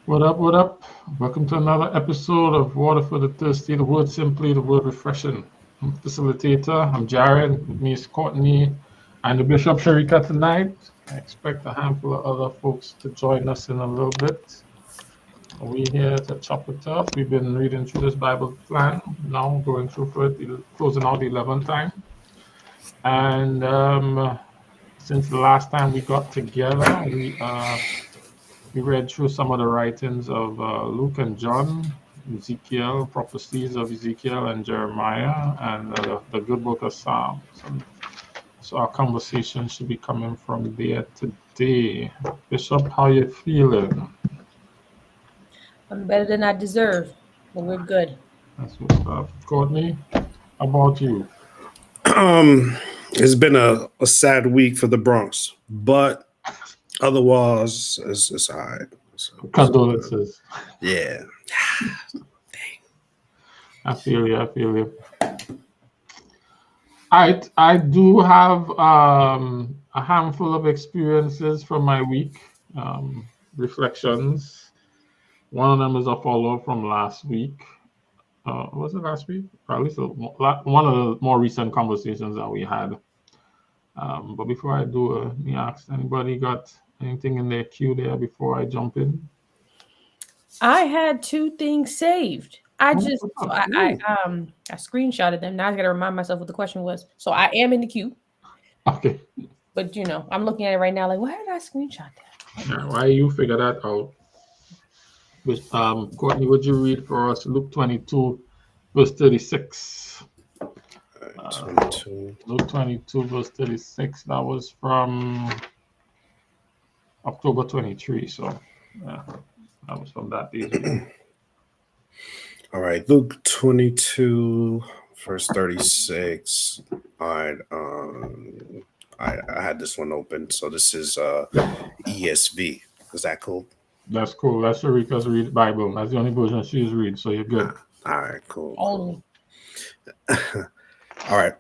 What up? What up? Welcome to another episode of Water for the Thirsty, the word simply, the word refreshing. I'm facilitator. I'm Jared. With me is Courtney and the Bishop Sharika tonight. I expect a handful of other folks to join us in a little bit. We here to chop it up. We've been reading through this Bible plan, now going through for it, closing out the 11th time. And since the last time we got together, we read through some of the writings of Luke and John, Ezekiel, prophecies of Ezekiel and Jeremiah, and the good book of Psalms. And so our conversation should be coming from there today. Bishop, how you feeling? I'm better than I deserve, but we're good. That's what's up. Courtney, how about you? It's been a sad week for the Bronx, but otherwise, it's all right. Condolences. Yeah. I feel you. I feel you. I do have a handful of experiences from my week, reflections. One of them is a follow from last week. Was it last week? Or at least one of the more recent conversations that we had. But before I do, let me ask, anybody got anything in their queue there before I jump in? I had two things saved. I Oh, just so I screenshotted them. Now I gotta remind myself what the question was. So I am in the queue, okay. but I'm looking at it right now. Like, why did I screenshot that? Yeah, why you figure that out? Courtney, would you read for us Luke 22, verse 36? 22. Luke 22, verse 36. That was from October 23. So, yeah, that was from that day. All right, Luke 22, verse 36. All right, I had this one open, so this is ESV. Is that cool? That's cool. That's Sharika's read Bible. That's the only version she's read, so you're good. All right, cool. Only. All right.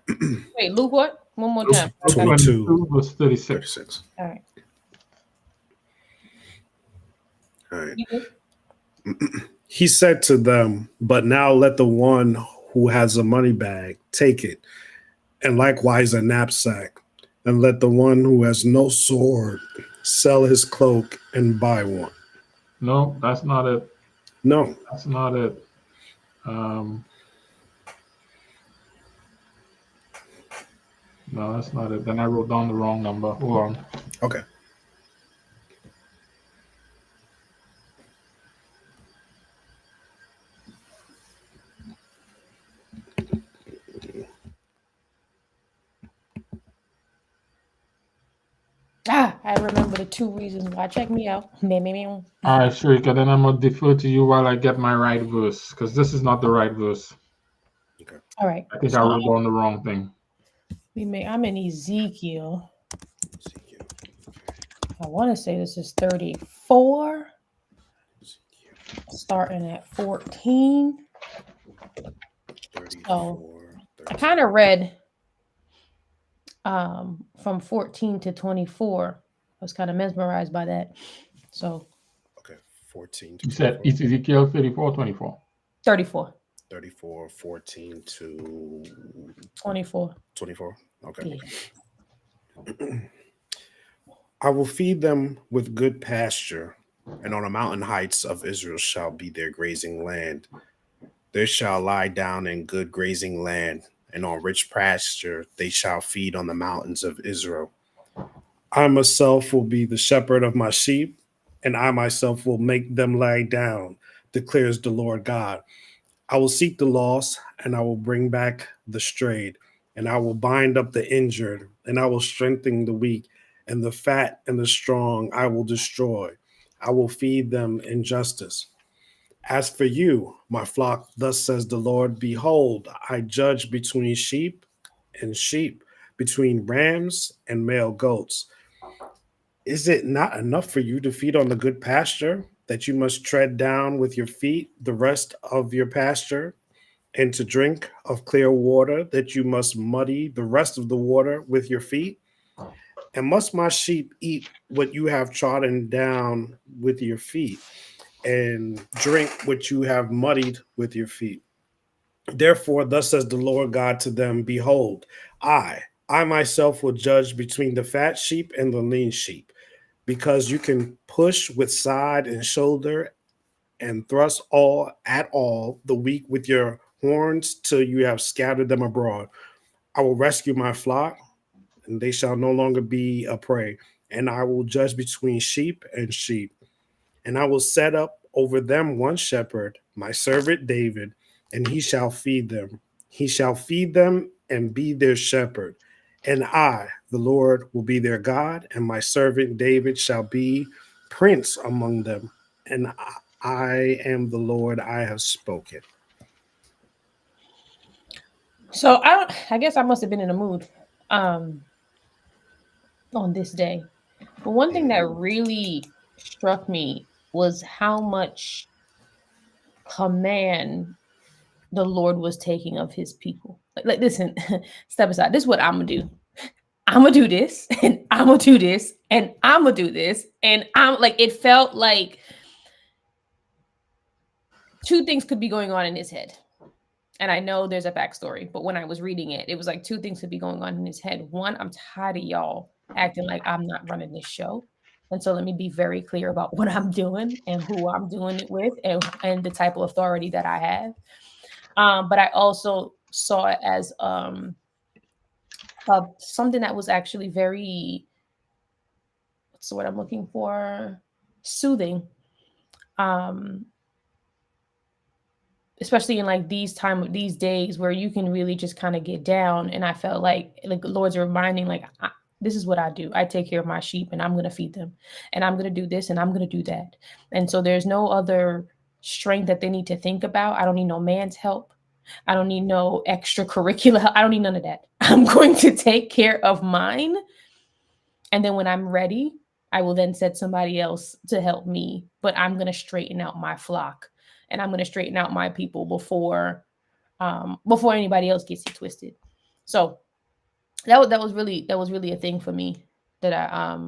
Wait, Luke, what? One more Luke time. 22, verse 36. 36. All right. All right. You good? He said to them, "But now let the one who has a money bag take it, and likewise a knapsack, and let the one who has no sword sell his cloak and buy one." No, that's not it. No. That's not it. No, that's not it. Then I wrote down the wrong number. Hold on. Okay. I remember the two reasons why. Check me out. All right, Sharika, then I'm going to defer to you while I get my right verse, because this is not the right verse. Okay. All right. I think I wrote down the wrong thing. I'm in Ezekiel. I want to say this is 34, starting at 14. 34, So I kind of read from 14 to 24. I was kind of mesmerized by that. So okay, 14 to You said 24. it's Ezekiel 34, 24. 34. 34, 14 to 24. 24. Okay. Yeah. I will feed them with good pasture, and on the mountain heights of Israel shall be their grazing land. They shall lie down in good grazing land, and on rich pasture they shall feed on the mountains of Israel. I myself will be the shepherd of my sheep, and I myself will make them lie down, declares the Lord God. I will seek the lost, and I will bring back the strayed, and I will bind up the injured, and I will strengthen the weak, and the fat and the strong I will destroy. I will feed them in justice. As for you, my flock, thus says the Lord, behold, I judge between sheep and sheep, between rams and male goats. Is it not enough for you to feed on the good pasture, that you must tread down with your feet the rest of your pasture, and to drink of clear water, that you must muddy the rest of the water with your feet? And must my sheep eat what you have trodden down with your feet? and drink what you have muddied with your feet. Therefore, thus says the Lord God to them, behold, I myself will judge between the fat sheep and the lean sheep, because you can push with side and shoulder and thrust all the weak with your horns till you have scattered them abroad. I will rescue my flock, and they shall no longer be a prey. And I will judge between sheep and sheep. And I will set up over them one shepherd, my servant David, and he shall feed them. He shall feed them and be their shepherd. And I, the Lord, will be their God, and my servant David shall be prince among them. And I am the Lord, I have spoken. So I guess I must have been in a mood on this day. But one thing that really struck me was how much command the Lord was taking of his people. Like listen, step aside. This is what I'm gonna do. I'm gonna do this, and I'm gonna do this, and I'm gonna do this, and I'm like, it felt like two things could be going on in his head. And I know there's a backstory, but when I was reading it, it was like two things could be going on in his head. One, I'm tired of y'all acting like I'm not running this show. And so let me be very clear about what I'm doing and who I'm doing it with and the type of authority that I have. But I also saw it as something that was actually very, what's the word I'm looking for? Soothing. Especially in like these days where you can really just kind of get down. And I felt like the Lord's reminding, like, this is what I do. I take care of my sheep, and I'm going to feed them, and I'm going to do this, and I'm going to do that. And so there's no other strength that they need to think about. I don't need no man's help. I don't need no extracurricular help. I don't need none of that. I'm going to take care of mine. And then when I'm ready, I will then set somebody else to help me, but I'm going to straighten out my flock. And I'm going to straighten out my people before anybody else gets it twisted. So that was really a thing for me that I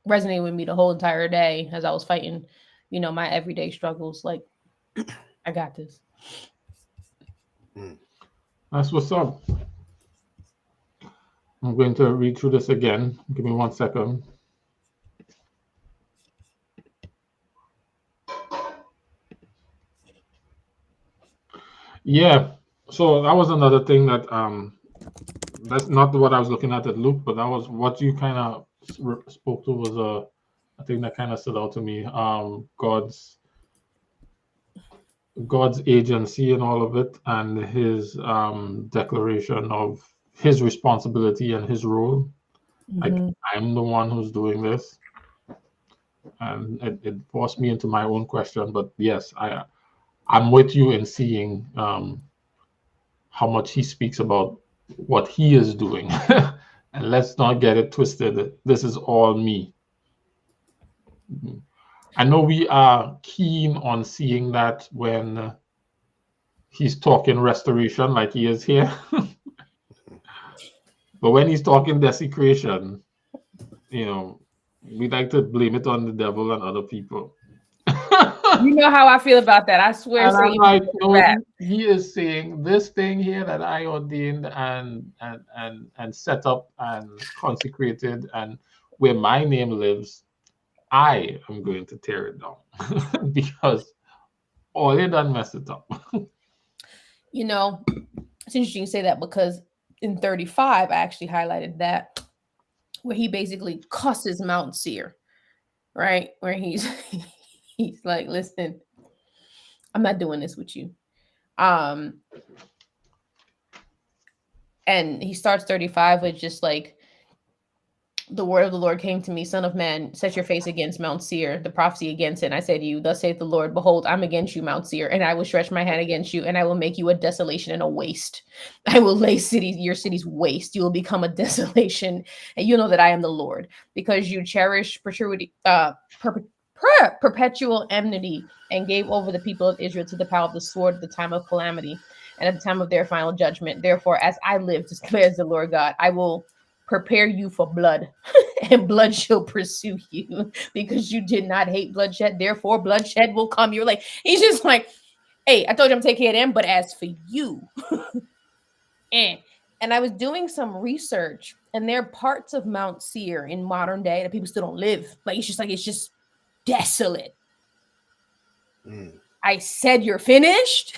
resonated with me the whole entire day as I was fighting, my everyday struggles. Like, I got this. That's what's up. I'm going to read through this again. Give me 1 second. Yeah, so that was another thing that that's not what I was looking at Luke, but that was what you kind of spoke to was a thing that kind of stood out to me. God's agency and all of it, and his declaration of his responsibility and his role. Like, I'm the one who's doing this, and it forced me into my own question. But yes, I'm with you in seeing how much he speaks about what he is doing. And let's not get it twisted. This is all me. I know we are keen on seeing that when he's talking restoration like he is here. But when he's talking desecration, we like to blame it on the devil and other people. You know how I feel about that. I swear. And I'm like, no, he is saying this thing here that I ordained and set up and consecrated, and where my name lives, I am going to tear it down because all they done messed it up. It's interesting you say that, because in 35, I actually highlighted that where he basically cusses Mount Seir, right? Where he's like, listen, I'm not doing this with you. And he starts 35 with just like, the word of the Lord came to me, son of man, set your face against Mount Seir, the prophecy against it. And I said to you, thus saith the Lord, behold, I'm against you, Mount Seir, and I will stretch my hand against you, and I will make you a desolation and a waste. I will lay your cities waste. You will become a desolation, and you know that I am the Lord, because you cherish perpetual enmity and gave over the people of Israel to the power of the sword at the time of calamity and at the time of their final judgment. Therefore, as I live, declares the Lord God, I will prepare you for blood and blood shall pursue you because you did not hate bloodshed. Therefore, bloodshed will come. You're like, he's just like, hey, I told you I'm taking care of them, but as for you, and I was doing some research, and there are parts of Mount Seir in modern day that people still don't live. Like it's just desolate. Mm. I said, you're finished.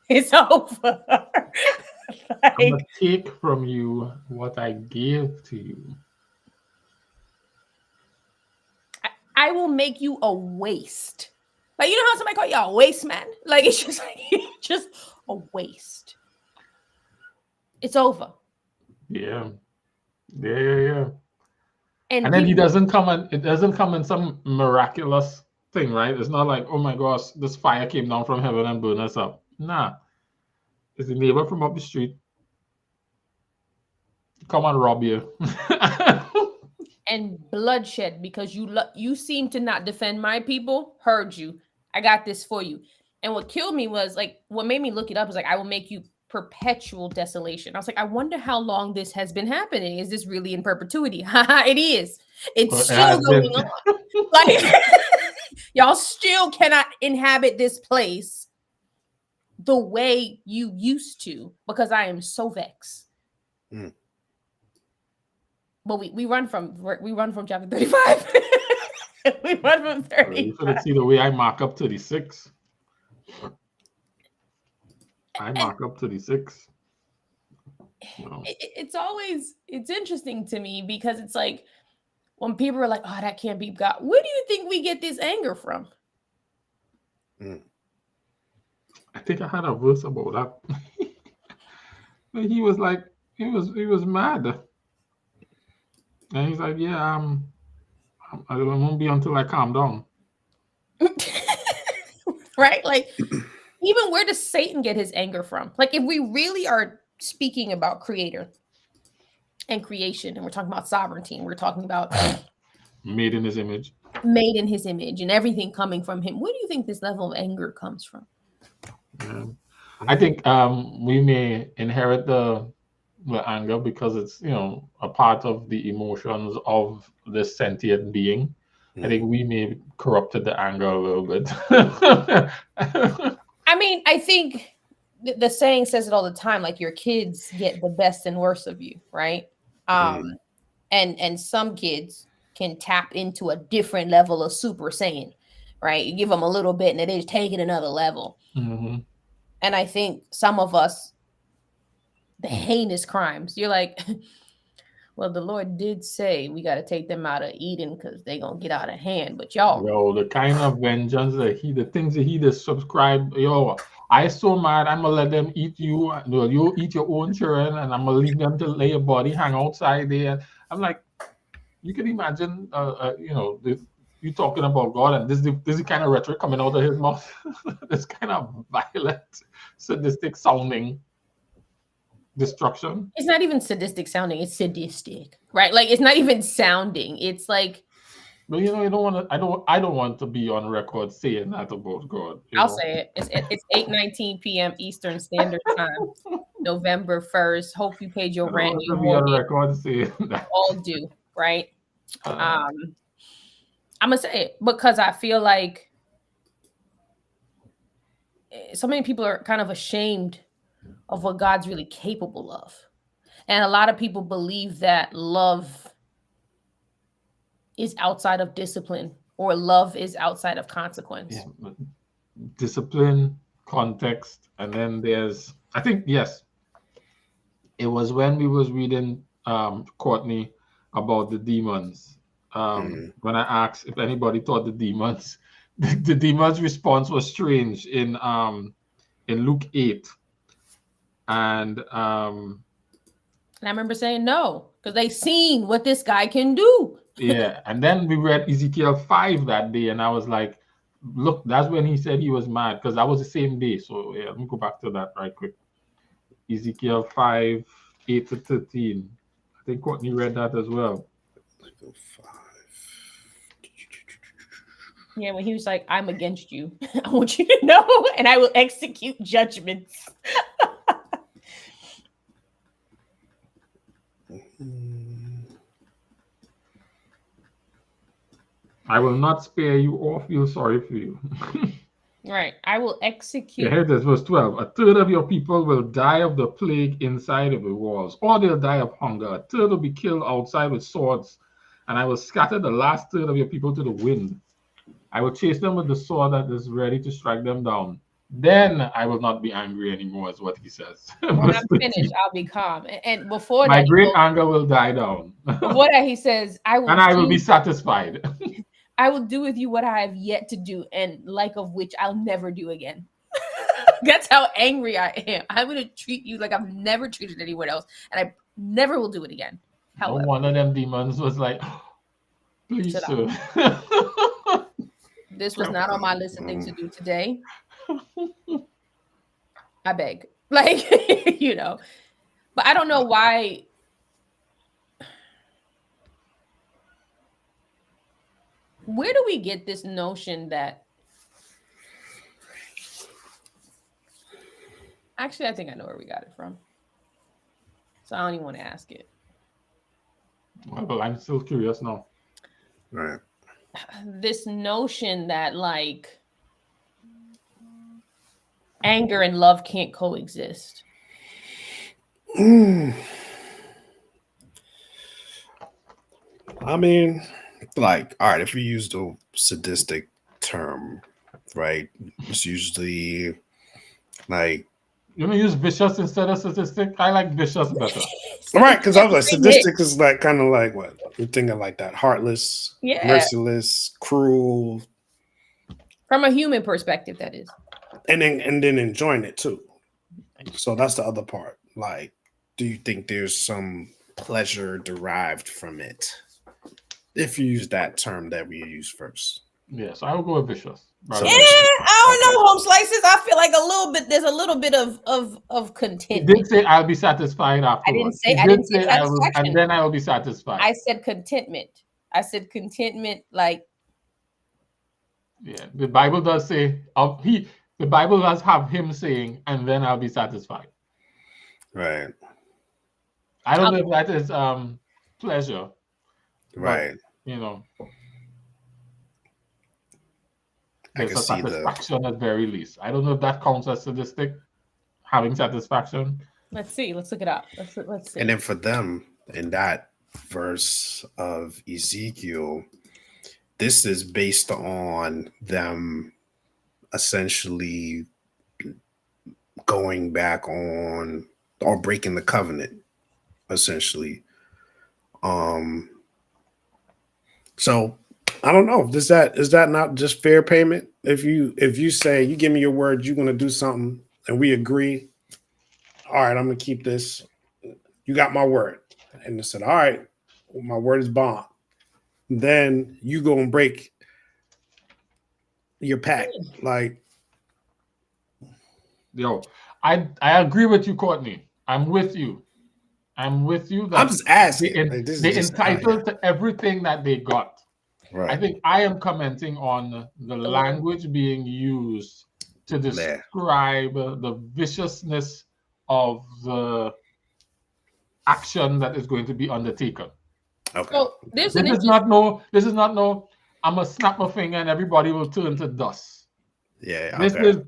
It's over. I'm Like, gonna take from you what I gave to you. I will make you a waste. Like, you know how somebody call you a waste man? Like, it's just like just a waste. It's over. Yeah. Yeah. And And then he people, doesn't come and it doesn't come in some miraculous thing, right? It's not like, oh my gosh, this fire came down from heaven and burned us up. Nah. It's the neighbor from up the street. Come and rob you. and bloodshed because you seem to not defend my people. Heard you. I got this for you. And what killed me was like what made me look it up was like I will make you perpetual desolation. I was like, I wonder how long this has been happening. Is this really in perpetuity? It is. It's It still has going been. on. Like y'all still cannot inhabit this place the way you used to because I am so vexed. Mm. But we run from chapter 35. We run from You 35. should see the way I mark up 36. I mark up 36. No. It's interesting to me because it's like when people are like, oh, that can't be God. Where do you think we get this anger from? Mm. I think I had a verse about that. He was like, he was mad. And he's like, yeah, I won't be until I calm down. Right? Like, even where does Satan get his anger from? Like, if we really are speaking about creator and creation, and we're talking about sovereignty, and we're talking about Made in his image. made in his image and everything coming from him, where do you think this level of anger comes from? Yeah. I think we may inherit the anger because it's a part of the emotions of this sentient being. I think we may corrupted the anger a little bit. I mean, I think the saying says it all the time, like your kids get the best and worst of you, right? And some kids can tap into a different level of Super Saiyan, right? You give them a little bit and they just take it another level. Mm-hmm. And I think some of us, the heinous crimes, you're like, well, the Lord did say we got to take them out of Eden because they're going to get out of hand. But y'all, Yo, the kind of vengeance that the things that he just subscribe, I so mad, I'm gonna let them eat you. You eat your own children, and I'm gonna leave them to lay your body, hang outside there. I'm like, you can imagine, you talking about God, and this is the kind of rhetoric coming out of his mouth. This kind of violent, sadistic sounding destruction. it's not even sadistic sounding, it's sadistic, right? Like it's not even sounding. It's like, but you don't want to. I don't want to be on record saying that about God. I'll say it. It's 8:19 p.m. Eastern Standard Time, November 1st. Hope you paid your I don't rent. want Your to be on mortgage, record saying that. all due, right? I'm gonna say it because I feel like so many people are kind of ashamed of what God's really capable of. And a lot of people believe that love is outside of discipline or love is outside of consequence. Yeah, discipline, context, and then there's, I think, yes, it was when we was reading Courtney about the demons. When I asked if anybody thought the demons, the demons' response was strange in Luke 8. And I remember saying no, because they seen what this guy can do. yeah, and then we read Ezekiel 5 that day, and I was like, look, that's when he said he was mad, because that was the same day. So yeah, let me go back to that right quick. Ezekiel 5, 8 to 13. I think Courtney read that as well. Yeah, when he was like, I'm against you. I want you to know, and I will execute judgments. I will not spare you or feel sorry for you. Right. I will Yeah, execute. here it is, verse 12. A third of your people will die of the plague inside of the walls, or they'll die of hunger. A third will be killed outside with swords, and I will scatter the last third of your people to the wind. I will chase them with the sword that is ready to strike them down. Then I will not be angry anymore, is what he says. When Verse I'm 13. finished, I'll be calm. And before My that, great anger will die down, before that, he says, and I will be satisfied. I will do with you what I have yet to do, and like of which I'll never do again. That's how angry I am. I'm going to treat you like I've never treated anyone else, and I never will do it again. No However, one of them demons was like, please, Shut sir. this was not on my list of things to do today. I beg. Like, you know. But I don't know why. Where do we get this notion that. Actually, I think I know where we got it from. So I don't even want to ask it. Well, I'm still curious now. Right. This notion that, like, anger and love can't coexist. I mean, like, all right, if we use the sadistic term, right, it's usually like. You want to use vicious instead of sadistic? I like vicious better. Right, because I was like, sadistic is like kind of like what you're thinking, like that heartless, merciless, cruel. From a human perspective, that is. And then enjoying it too. So that's the other part. Like, do you think there's some pleasure derived from it? If you use that term that we use first. Yes, I will go with vicious. So I don't know, home slices. I feel like there's a little bit of contentment. He did say I'll be satisfied afterwards. I didn't say I will, and then I will be satisfied. I said contentment. Like, yeah, the Bible does say the Bible does have him saying, and then I'll be satisfied. Right. I don't know if that is pleasure. Right. But, you know, I there's can a see satisfaction at very least. I don't know if that counts as sadistic, having satisfaction. Let's see. Let's look it up. Let's see. And then for them, in that verse of Ezekiel, this is based on them essentially going back on or breaking the covenant, essentially. So I don't know. Is that not just fair payment? If you say you give me your word, you're gonna do something, and we agree. All right, I'm gonna keep this. You got my word, and they said, all right, well, my word is bond. Then you go and break your pact, like. Yo, I agree with you, Courtney. I'm with you. That I'm just asking. They entitled to everything that they got. Right. I think I am commenting on the language being used to describe the viciousness of the action that is going to be undertaken. Okay. So this is not no. I'm gonna snap my finger and everybody will turn to dust. Yeah. This is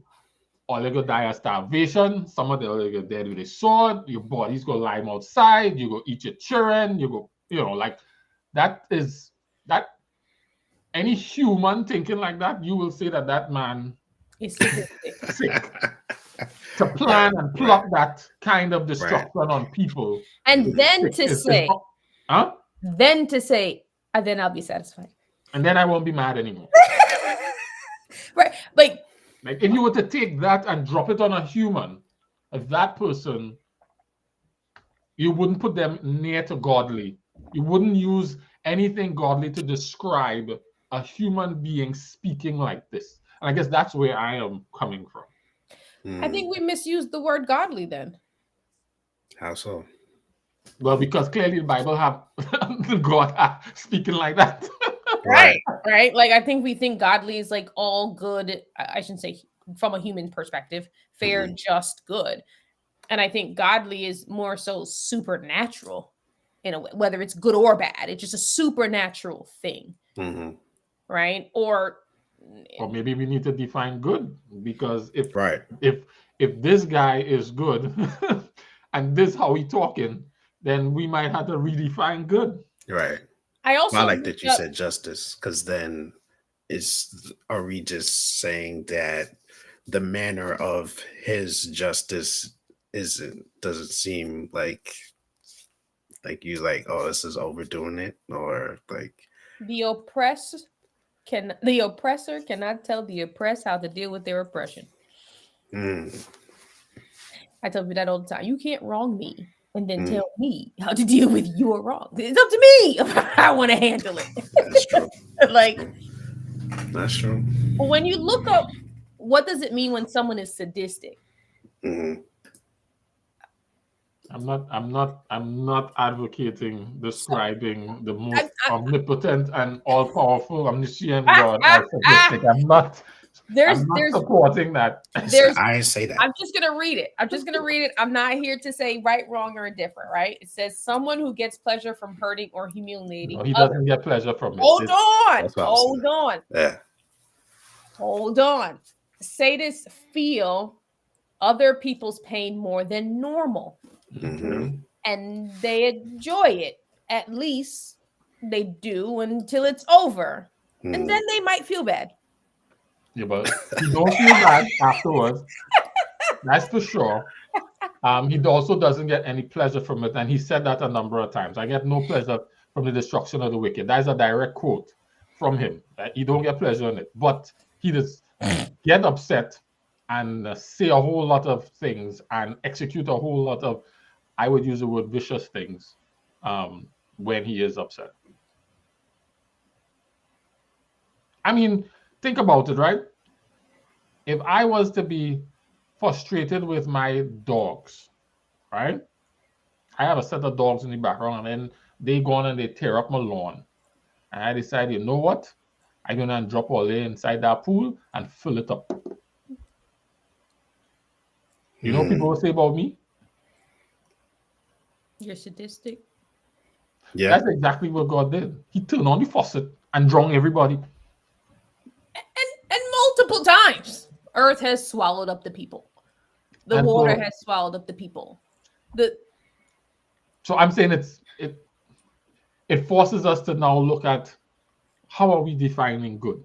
all they gonna die of starvation. Some of them are gonna dead with a sword. Your body's gonna lie outside. You go eat your children. You go, like that is that. Any human thinking like that, you will say that man is sick. To plan and plot that kind of destruction on people, and then to say, then I'll be satisfied, and then I won't be mad anymore. Right, like if you were to take that and drop it on a human, that person, you wouldn't put them near to godly. You wouldn't use anything godly to describe a human being speaking like this. And I guess that's where I am coming from. I think we misused the word godly then. How so? Well, because clearly the Bible have God speaking like that. Right. Like, I think we think godly is like all good. I shouldn't say from a human perspective, fair, just, good. And I think godly is more so supernatural in a way, whether it's good or bad. It's just a supernatural thing. right? Or maybe we need to define good, because Right. if this guy is good and this how he talking, then we might have to redefine good. Right. I also Well, I like that you looked up- said justice, because then are we just saying that the manner of his justice doesn't seem like you like, oh, this is overdoing it, or like the oppressor cannot tell the oppressed how to deal with their oppression. I tell you that all the time. You can't wrong me and then tell me how to deal with your wrong. It's up to me. I want to handle it. That's true. Like, That's true. when you look up, what does it mean when someone is sadistic? I'm not advocating describing the most omnipotent and all-powerful, omniscient God as sadistic. I'm not supporting that. I didn't say that. I'm just gonna read it. I'm not here to say right, wrong, or indifferent, right? It says someone who gets pleasure from hurting or humiliating. No, he doesn't get pleasure from it. Hold on. Yeah. Hold on. Sadists feel other people's pain more than normal. And they enjoy it. At least they do until it's over. And then they might feel bad. Yeah, but he don't feel bad afterwards. That's for sure. He also doesn't get any pleasure from it. And he said that a number of times. I get no pleasure from the destruction of the wicked. That is a direct quote from him. He don't get pleasure in it. But he does get upset and say a whole lot of things and execute a whole lot of, I would use the word vicious things, when he is upset. I mean, think about it, right? If I was to be frustrated with my dogs, right? I have a set of dogs in the background, and then they go on and they tear up my lawn. And I decide, you know what? I'm going to drop all there inside that pool and fill it up. You know what people will say about me? You're sadistic. Yeah. That's exactly what God did. He turned on the faucet and drowned everybody. And multiple times. Earth has swallowed up the people. The water has swallowed up the people. So I'm saying it forces us to now look at how are we defining good.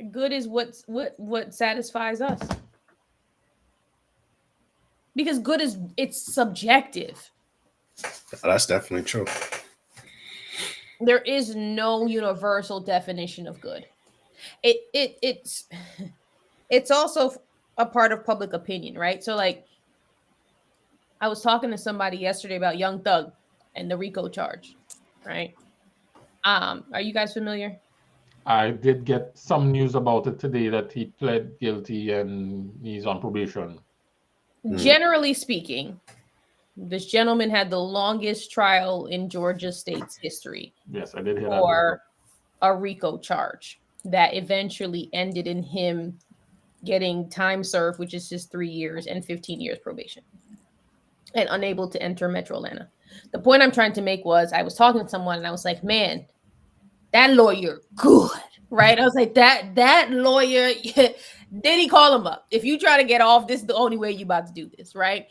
Good is what satisfies us. Because good it's subjective. That's definitely true. There is no universal definition of good. It's also a part of public opinion, right? So, like, I was talking to somebody yesterday about Young Thug and the RICO charge, right? Are you guys familiar? I did get some news about it today that he pled guilty and he's on probation. Generally speaking, this gentleman had the longest trial in Georgia state's history. Yes, I did hear that. For a RICO charge that eventually ended in him getting time served, which is just 3 years and 15 years probation, and unable to enter Metro Atlanta. The point I'm trying to make was I was talking to someone and I was like, man, that lawyer, good, right? I was like, that lawyer, did he call him up? If you try to get off, this is the only way you about to do this, right?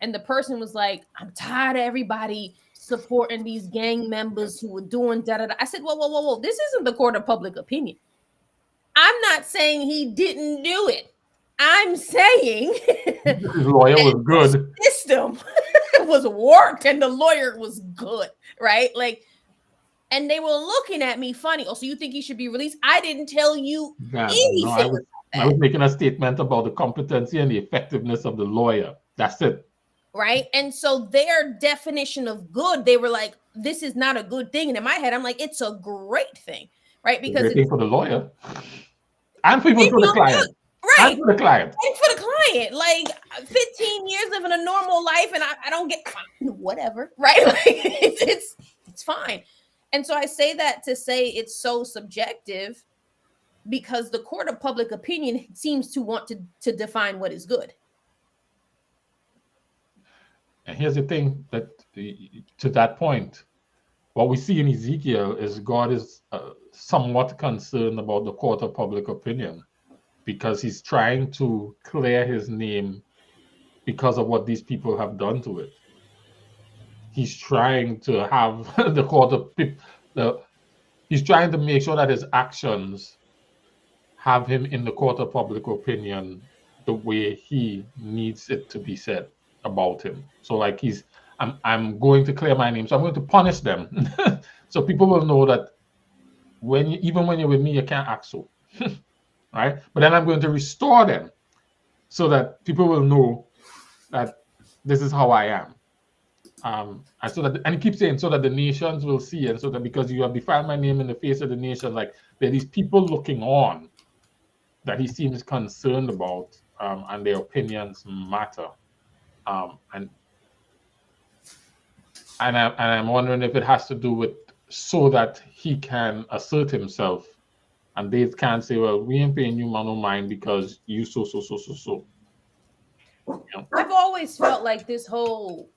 And the person was like, I'm tired of everybody supporting these gang members who were doing da-da-da. I said, whoa. This isn't the court of public opinion. I'm not saying he didn't do it. I'm saying his lawyer was good. The system was worked and the lawyer was good, right? Like, and they were looking at me funny. Oh, so you think he should be released? I didn't tell you anything. No, I was making a statement about the competency and the effectiveness of the lawyer. That's it. Right? And so their definition of good, they were like, this is not a good thing. And in my head, I'm like, it's a great thing, right? Because it's for the lawyer and for the client. Right. And for the client. And for the client. Like 15 years living a normal life and I don't get whatever, right? Like it's fine. And so I say that to say it's so subjective because the court of public opinion seems to want to define what is good. And here's the thing, that to that point, what we see in Ezekiel is God is somewhat concerned about the court of public opinion, because he's trying to clear his name because of what these people have done to it. He's trying to have the court of he's trying to make sure that his actions have him in the court of public opinion the way he needs it to be said about him. So like I'm going to clear my name, so I'm going to punish them. So people will know that even when you're with me, you can't act so. Right? But then I'm going to restore them so that people will know that this is how I am. And he keeps saying, so that the nations will see, and so that because you have defiled my name in the face of the nation, like there are these people looking on that he seems concerned about, and their opinions matter. And I'm wondering if it has to do with so that he can assert himself, and they can't say, well, we ain't paying you no mind because you so. You know? I've always felt like this whole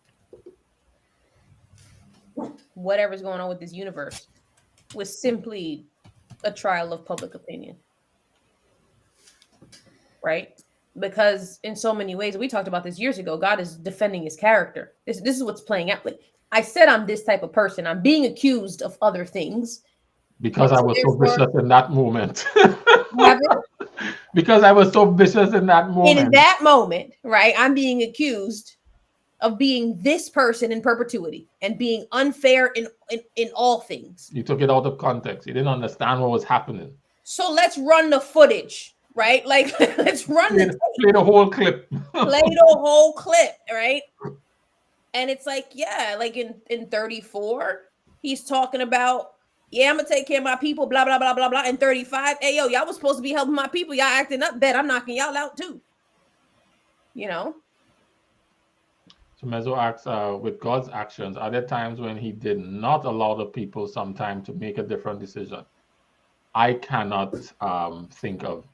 whatever's going on with this universe was simply a trial of public opinion. Right? Because in so many ways, we talked about this years ago, God is defending his character. This is what's playing out. Like I said, I'm this type of person. I'm being accused of other things. Because I was so vicious in that moment. Because I was so vicious in that moment. In that moment, right? I'm being accused of being this person in perpetuity and being unfair in all things. You took it out of context. You didn't understand what was happening. So let's run the footage, right? Like let's play the whole clip. Play the whole clip, right? And it's like, yeah, like in 34, he's talking about, yeah, I'm gonna take care of my people, blah, blah, blah, blah, blah. In 35, hey, yo, y'all was supposed to be helping my people. Y'all acting up bad. I'm knocking y'all out too. You know? So Mezzo asks, with God's actions, are there times when he did not allow the people some time to make a different decision? I cannot think of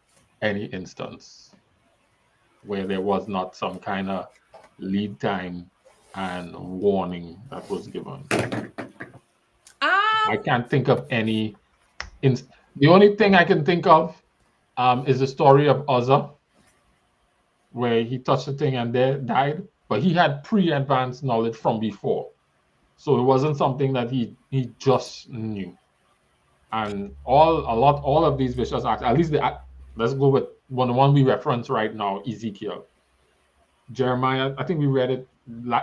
any instance where there was not some kind of lead time and warning that was given. I can't think of any. The only thing I can think of is the story of Uzzah, where he touched the thing and there died, but he had pre-advanced knowledge from before, so it wasn't something that he just knew. And all of these vicious acts, at least let's go with the one we reference right now, Ezekiel. Jeremiah, I think we read it.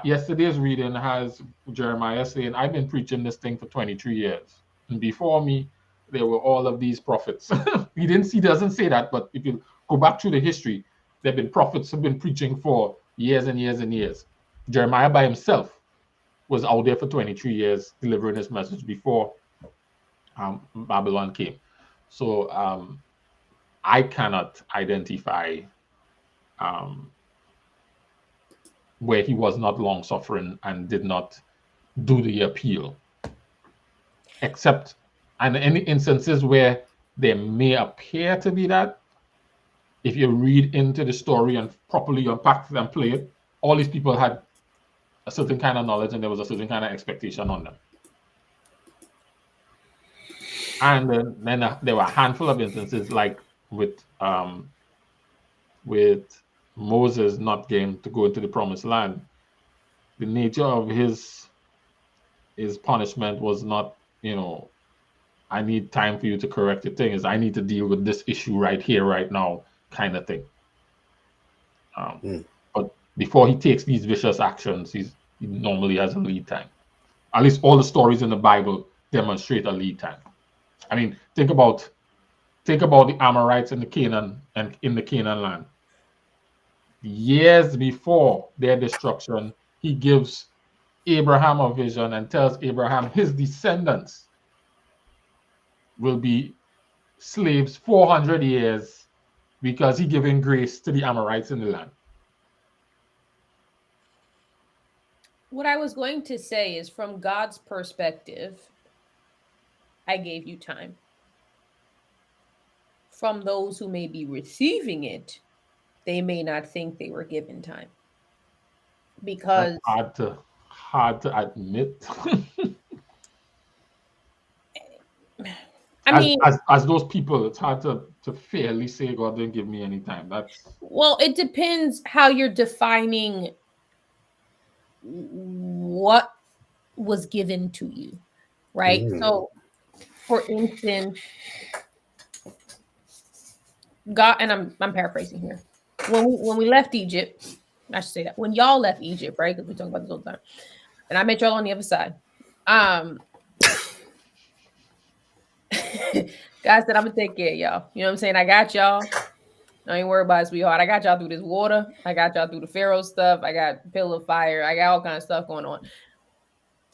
Yesterday's reading has Jeremiah saying, I've been preaching this thing for 23 years. And before me, there were all of these prophets. He doesn't say that, but if you go back through the history, there have been prophets who have been preaching for years and years and years. Jeremiah by himself was out there for 23 years delivering his message before Babylon came. So I cannot identify where he was not long suffering and did not do the appeal, except in any instances where there may appear to be that. If you read into the story and properly unpack it and play it, all these people had a certain kind of knowledge and there was a certain kind of expectation on them. And then there were a handful of instances, like with Moses not getting to go into the promised land. The nature of his punishment was not, I need time for you to correct the thing. Is I need to deal with this issue right here, right now, kind of thing. But before he takes these vicious actions, he normally has a lead time. At least all the stories in the Bible demonstrate a lead time. I mean, think about the Amorites in the Canaan land. Years before their destruction, he gives Abraham a vision and tells Abraham his descendants will be slaves 400 years because he giving grace to the Amorites in the land. What I was going to say is, from God's perspective, I gave you time. From those who may be receiving it, they may not think they were given time. Because that's hard to admit. I mean, as those people, it's hard to fairly say God didn't give me any time. Well, it depends how you're defining what was given to you, right? So, for instance, God, and I'm paraphrasing here. When we left Egypt, I should say that when y'all left Egypt, right? Because we talk about this all the time, and I met y'all on the other side. God said, I'm gonna take care of y'all. You know what I'm saying? I got y'all. Don't even worry about it, sweetheart. I got y'all through this water. I got y'all through the Pharaoh stuff. I got pillar of fire. I got all kinds of stuff going on.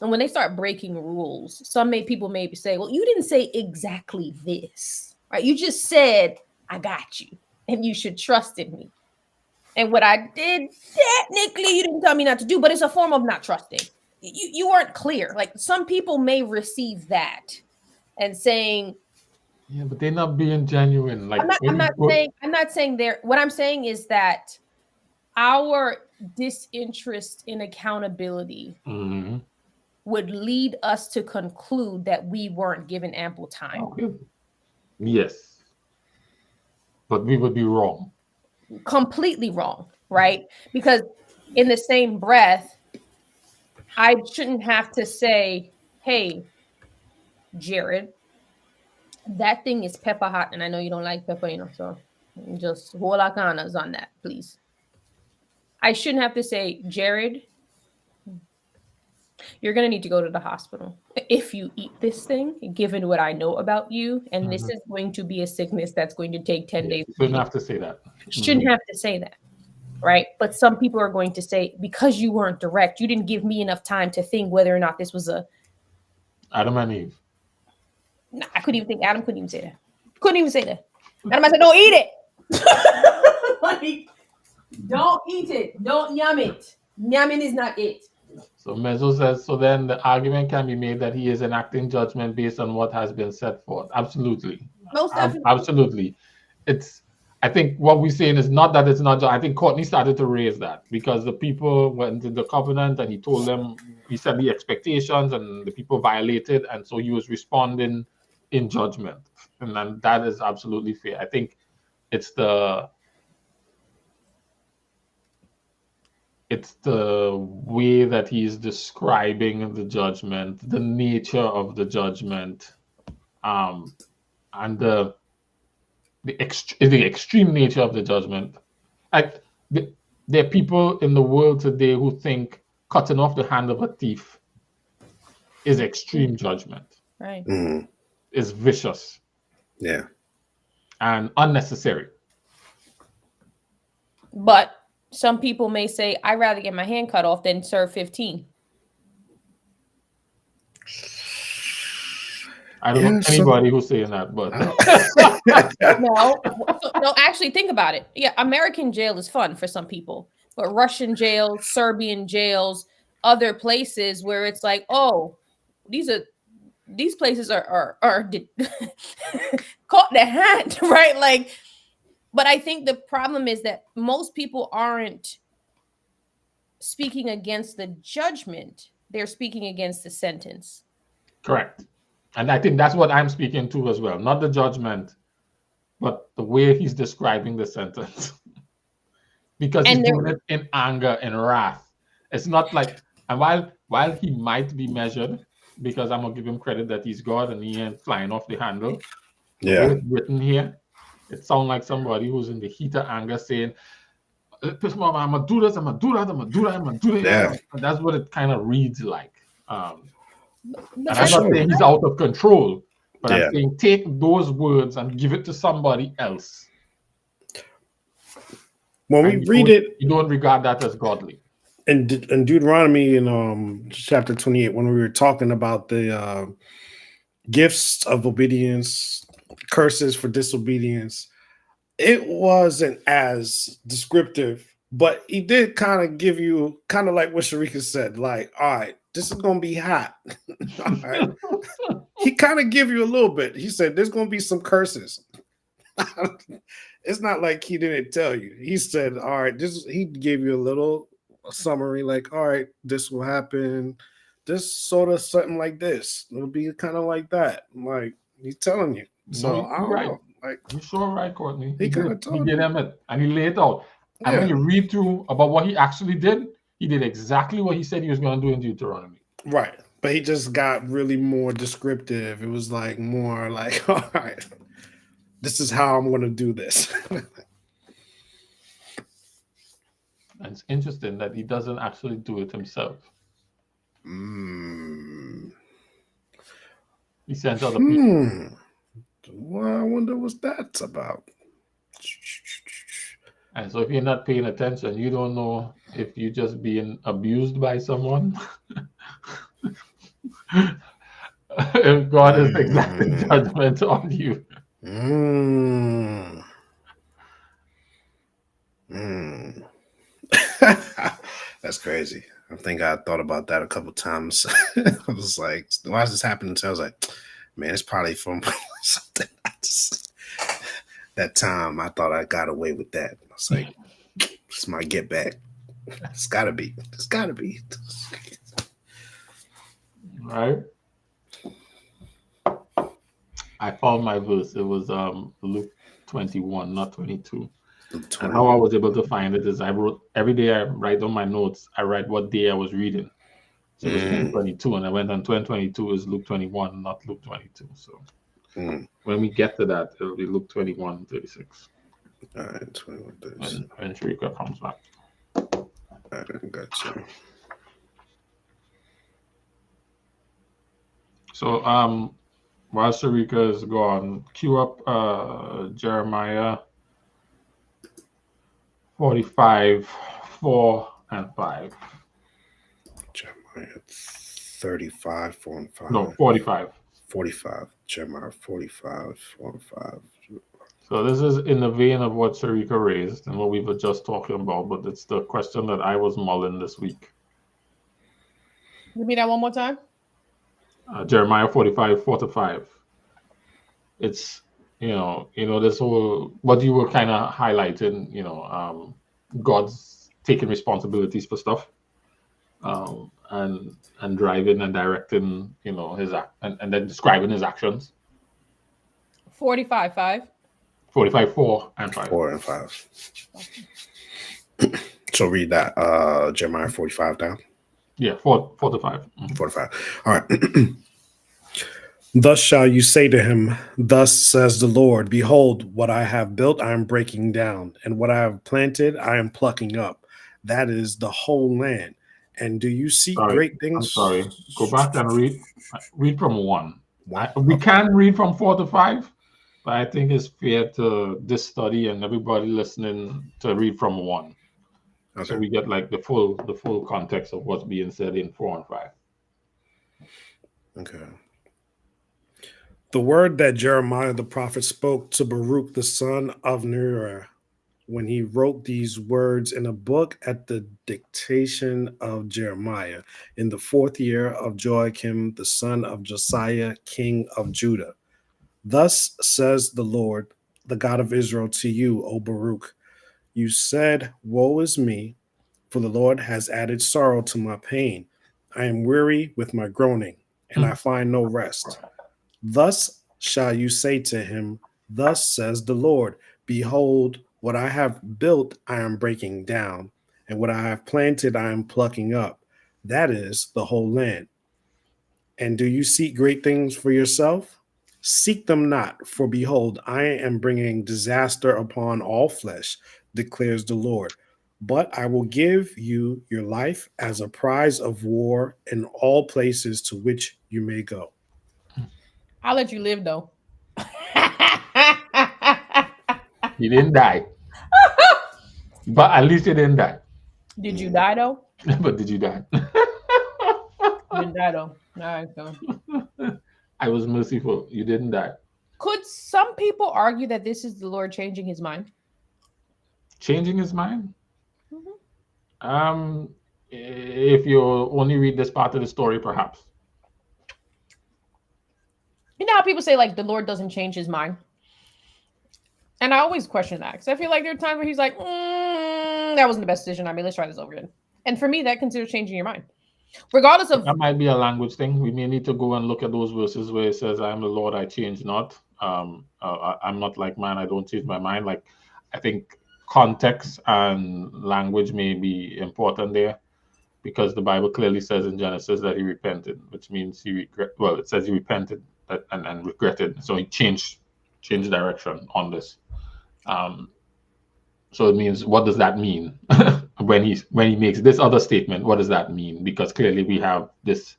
And when they start breaking rules, people maybe say, well, you didn't say exactly this, right? You just said, I got you, and you should trust in me. And what I did, technically, you didn't tell me not to do, but it's a form of not trusting. You weren't clear. Like some people may receive that and saying, yeah, but they're not being genuine. Like I'm not saying there. What I'm saying is that our disinterest in accountability would lead us to conclude that we weren't given ample time. Okay. Yes. But we would be wrong. Completely wrong, right? Because in the same breath, I shouldn't have to say, hey, Jared, that thing is pepper hot, and I know you don't like pepper, so just hold our corners on that, please. I shouldn't have to say, Jared, you're going to need to go to the hospital if you eat this thing, given what I know about you. And this is going to be a sickness that's going to take 10 days. You shouldn't have to say that. Shouldn't have to say that. Right. But some people are going to say, because you weren't direct, you didn't give me enough time to think whether or not this was a Adam and Eve. No, I couldn't even think. Adam couldn't even say that. Couldn't even say that. Adam, I said, don't eat it. Like, don't eat it. Don't yum it. Yumming is not it. So Mezzo says, so then the argument can be made that he is enacting judgment based on what has been set forth. Absolutely. Most definitely. Absolutely. I think what we're saying is not that it's not. I think Courtney started to raise that because the people went into the covenant and he told them, he set the expectations and the people violated. And so he was responding in judgment. And then that is absolutely fair. I think it's the way that he's describing the judgment, the nature of the judgment, and the extreme nature of the judgment. There are people in the world today who think cutting off the hand of a thief is extreme judgment. Right. Is vicious. Yeah. And unnecessary. But some people may say, I'd rather get my hand cut off than serve 15. I don't know anybody who's saying that, but no, actually think about it. Yeah, American jail is fun for some people, but Russian jails, Serbian jails, other places where it's like, oh, these places are caught their hand, right? Like, but I think the problem is that most people aren't speaking against the judgment; they're speaking against the sentence. Correct. And I think that's what I'm speaking to as well. Not the judgment, but the way he's describing the sentence. Because he's doing it in anger and wrath. It's not like, and while he might be measured, because I'm going to give him credit that he's God and he ain't flying off the handle. Yeah. It's written here, it sounds like somebody who's in the heat of anger saying, I'm going to do this, I'm going to do that, I'm going to do that, I'm going to do that. Yeah. And that's what it kind of reads like. And I'm not saying he's out of control, but I'm saying take those words and give it to somebody else. When we read it, you don't regard that as godly. In Deuteronomy in chapter 28, when we were talking about the gifts of obedience, curses for disobedience, it wasn't as descriptive, but he did kind of give you kind of like what Sharika said, like, all right, this is going to be hot. All right. He kind of give you a little bit. He said, there's going to be some curses. It's not like he didn't tell you. He said, all right, he gave you a little summary, like, all right, this will happen. This sort of something like this. It'll be kind of like that. Like, He's telling you. So No, I you're don't right. know. Like You're sure right, Courtney. he kind of He told did you. admit, and he laid it out. And when Yeah. you read through about what he actually did, he did exactly what he said he was going to do in Deuteronomy. Right. But he just got really more descriptive. It was like more like, all right, this is how I'm going to do this. And it's interesting that he doesn't actually do it himself. He sent other people. Well, I wonder what that's about. And so if you're not paying attention, you don't know if you're just being abused by someone. If God is exacting judgment on you. That's crazy. I think I thought about that a couple times. I was like, why is this happening? So I was like, man, it's probably from something. That time I thought I got away with that. I was like, it's my get back. It's gotta be. It's gotta be. Right? I found my verse. It was Luke 21, not 22. And how I was able to find it is I wrote every day. I write on my notes. I write what day I was reading. So it was 10:22, and I went on 10:22 is Luke 21, not Luke 22. So when we get to that, it'll be Luke 21:36. All right, 21:36. When Sharika comes back. All right, gotcha. So while Sharika is gone, cue up Jeremiah 45, 4 and 5. Jeremiah 35, 4 and 5. No, 45. 45. Jeremiah 45, 4 and 5. So this is in the vein of what Sharika raised and what we were just talking about, but it's the question that I was mulling this week. Give me that one more time. Jeremiah 45, 4 to 5. It's, you know, this whole, what you were kind of highlighting, God's taking responsibilities for stuff, and driving and directing, his and then describing his actions. 45, 5. 45, 4 and 5. 4 and 5. So read that. Jeremiah 45 down. Yeah, 4 to 5. 4 to 5. All right. Thus shall you say to him, thus says the Lord, behold, what I have built I am breaking down, and what I have planted I am plucking up. That is the whole land. And do you see great things? I'm sorry. Go back and read from 1. We can read from 4 to 5, but I think it's fair to this study and everybody listening to read from 1. Okay. So we get like the full context of what's being said in 4 and 5. Okay. The word that Jeremiah the prophet spoke to Baruch the son of Neriah when he wrote these words in a book at the dictation of Jeremiah in the 4th year of Joachim the son of Josiah, king of Judah. Thus says the Lord, the God of Israel, to you, O Baruch. You said, woe is me, for the Lord has added sorrow to my pain. I am weary with my groaning, and I find no rest. Thus shall you say to him, thus says the Lord, behold, what I have built I am breaking down, and what I have planted I am plucking up. That is the whole land. And do you seek great things for yourself? Seek them not, for behold, I am bringing disaster upon all flesh, declares the Lord. But I will give you your life as a prize of war in all places to which you may go. I'll let you live, though. He didn't die. But at least he didn't die. Did you die, though? But did you die? You didn't die, though. All right, so. I was merciful. You didn't die. Could some people argue that this is the Lord changing his mind? Changing his mind? Mm-hmm. If you only read this part of the story, perhaps. You know how people say, like, the Lord doesn't change his mind? And I always question that, because I feel like there are times where he's like, that wasn't the best decision. I mean, let's try this over again. And for me, that considers changing your mind. Regardless of That might be a language thing. We may need to go and look at those verses where it says, "I am the Lord, I change not." I'm not like man, I don't change my mind. Like, I think context and language may be important there, because the Bible clearly says in Genesis that he repented, which means he regret. Well, it says he repented and regretted, so he changed direction on this. So it means, what does that mean? when he makes this other statement, what does that mean? Because clearly we have this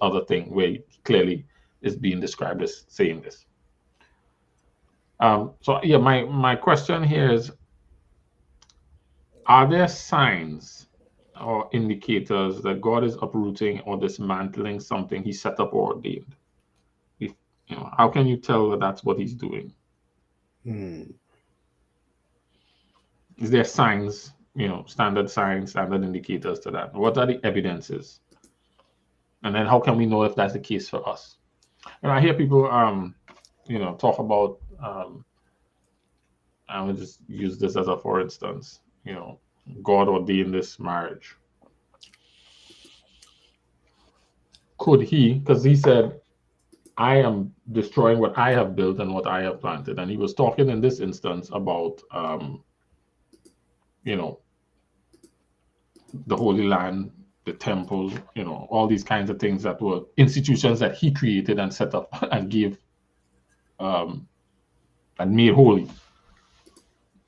other thing where he clearly is being described as saying this. So yeah, my question here is, are there signs or indicators that God is uprooting or dismantling something he set up or ordained? How can you tell that that's what he's doing? Is there signs, standard signs, standard indicators to that? What are the evidences? And then how can we know if that's the case for us? And I hear people, talk about, I would just use this as a for instance, God ordained this marriage. Could he, because he said, I am destroying what I have built and what I have planted. And he was talking in this instance about, the Holy Land, the temple, all these kinds of things that were institutions that he created and set up and gave, and made holy.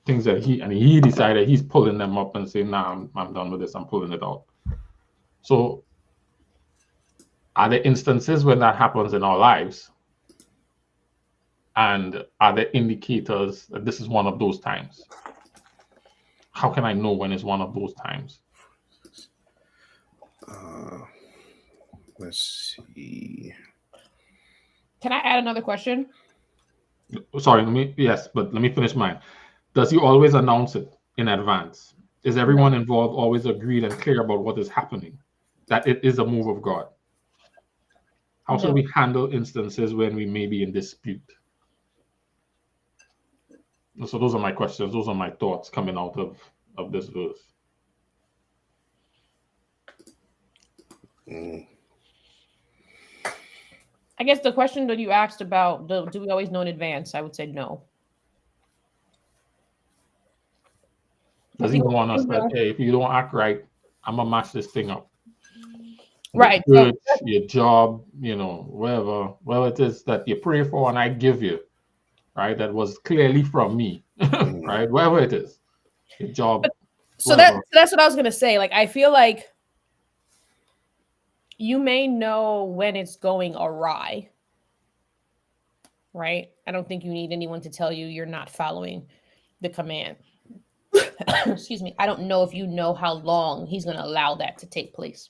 Things that he decided he's pulling them up and saying, nah, I'm done with this, I'm pulling it out. So are there instances when that happens in our lives? And are there indicators that this is one of those times? How can I know when it's one of those times? Let's see. Can I add another question? Sorry, but let me finish mine. Does he always announce it in advance? Is everyone involved always agreed and clear about what is happening? That it is a move of God? How should we handle instances when we may be in dispute? So those are my questions. Those are my thoughts coming out of this verse. I guess the question that you asked about, do we always know in advance? I would say no. Does he want us that, hey, if you don't act right, I'm going to match this thing up? Right. Church, your job, whatever it is that you pray for and I give you, right? That was clearly from me, right? Whatever it is, your job. So that's what I was going to say. Like, I feel like you may know when it's going awry, right? I don't think you need anyone to tell you you're not following the command. Excuse me. I don't know if you know how long he's going to allow that to take place.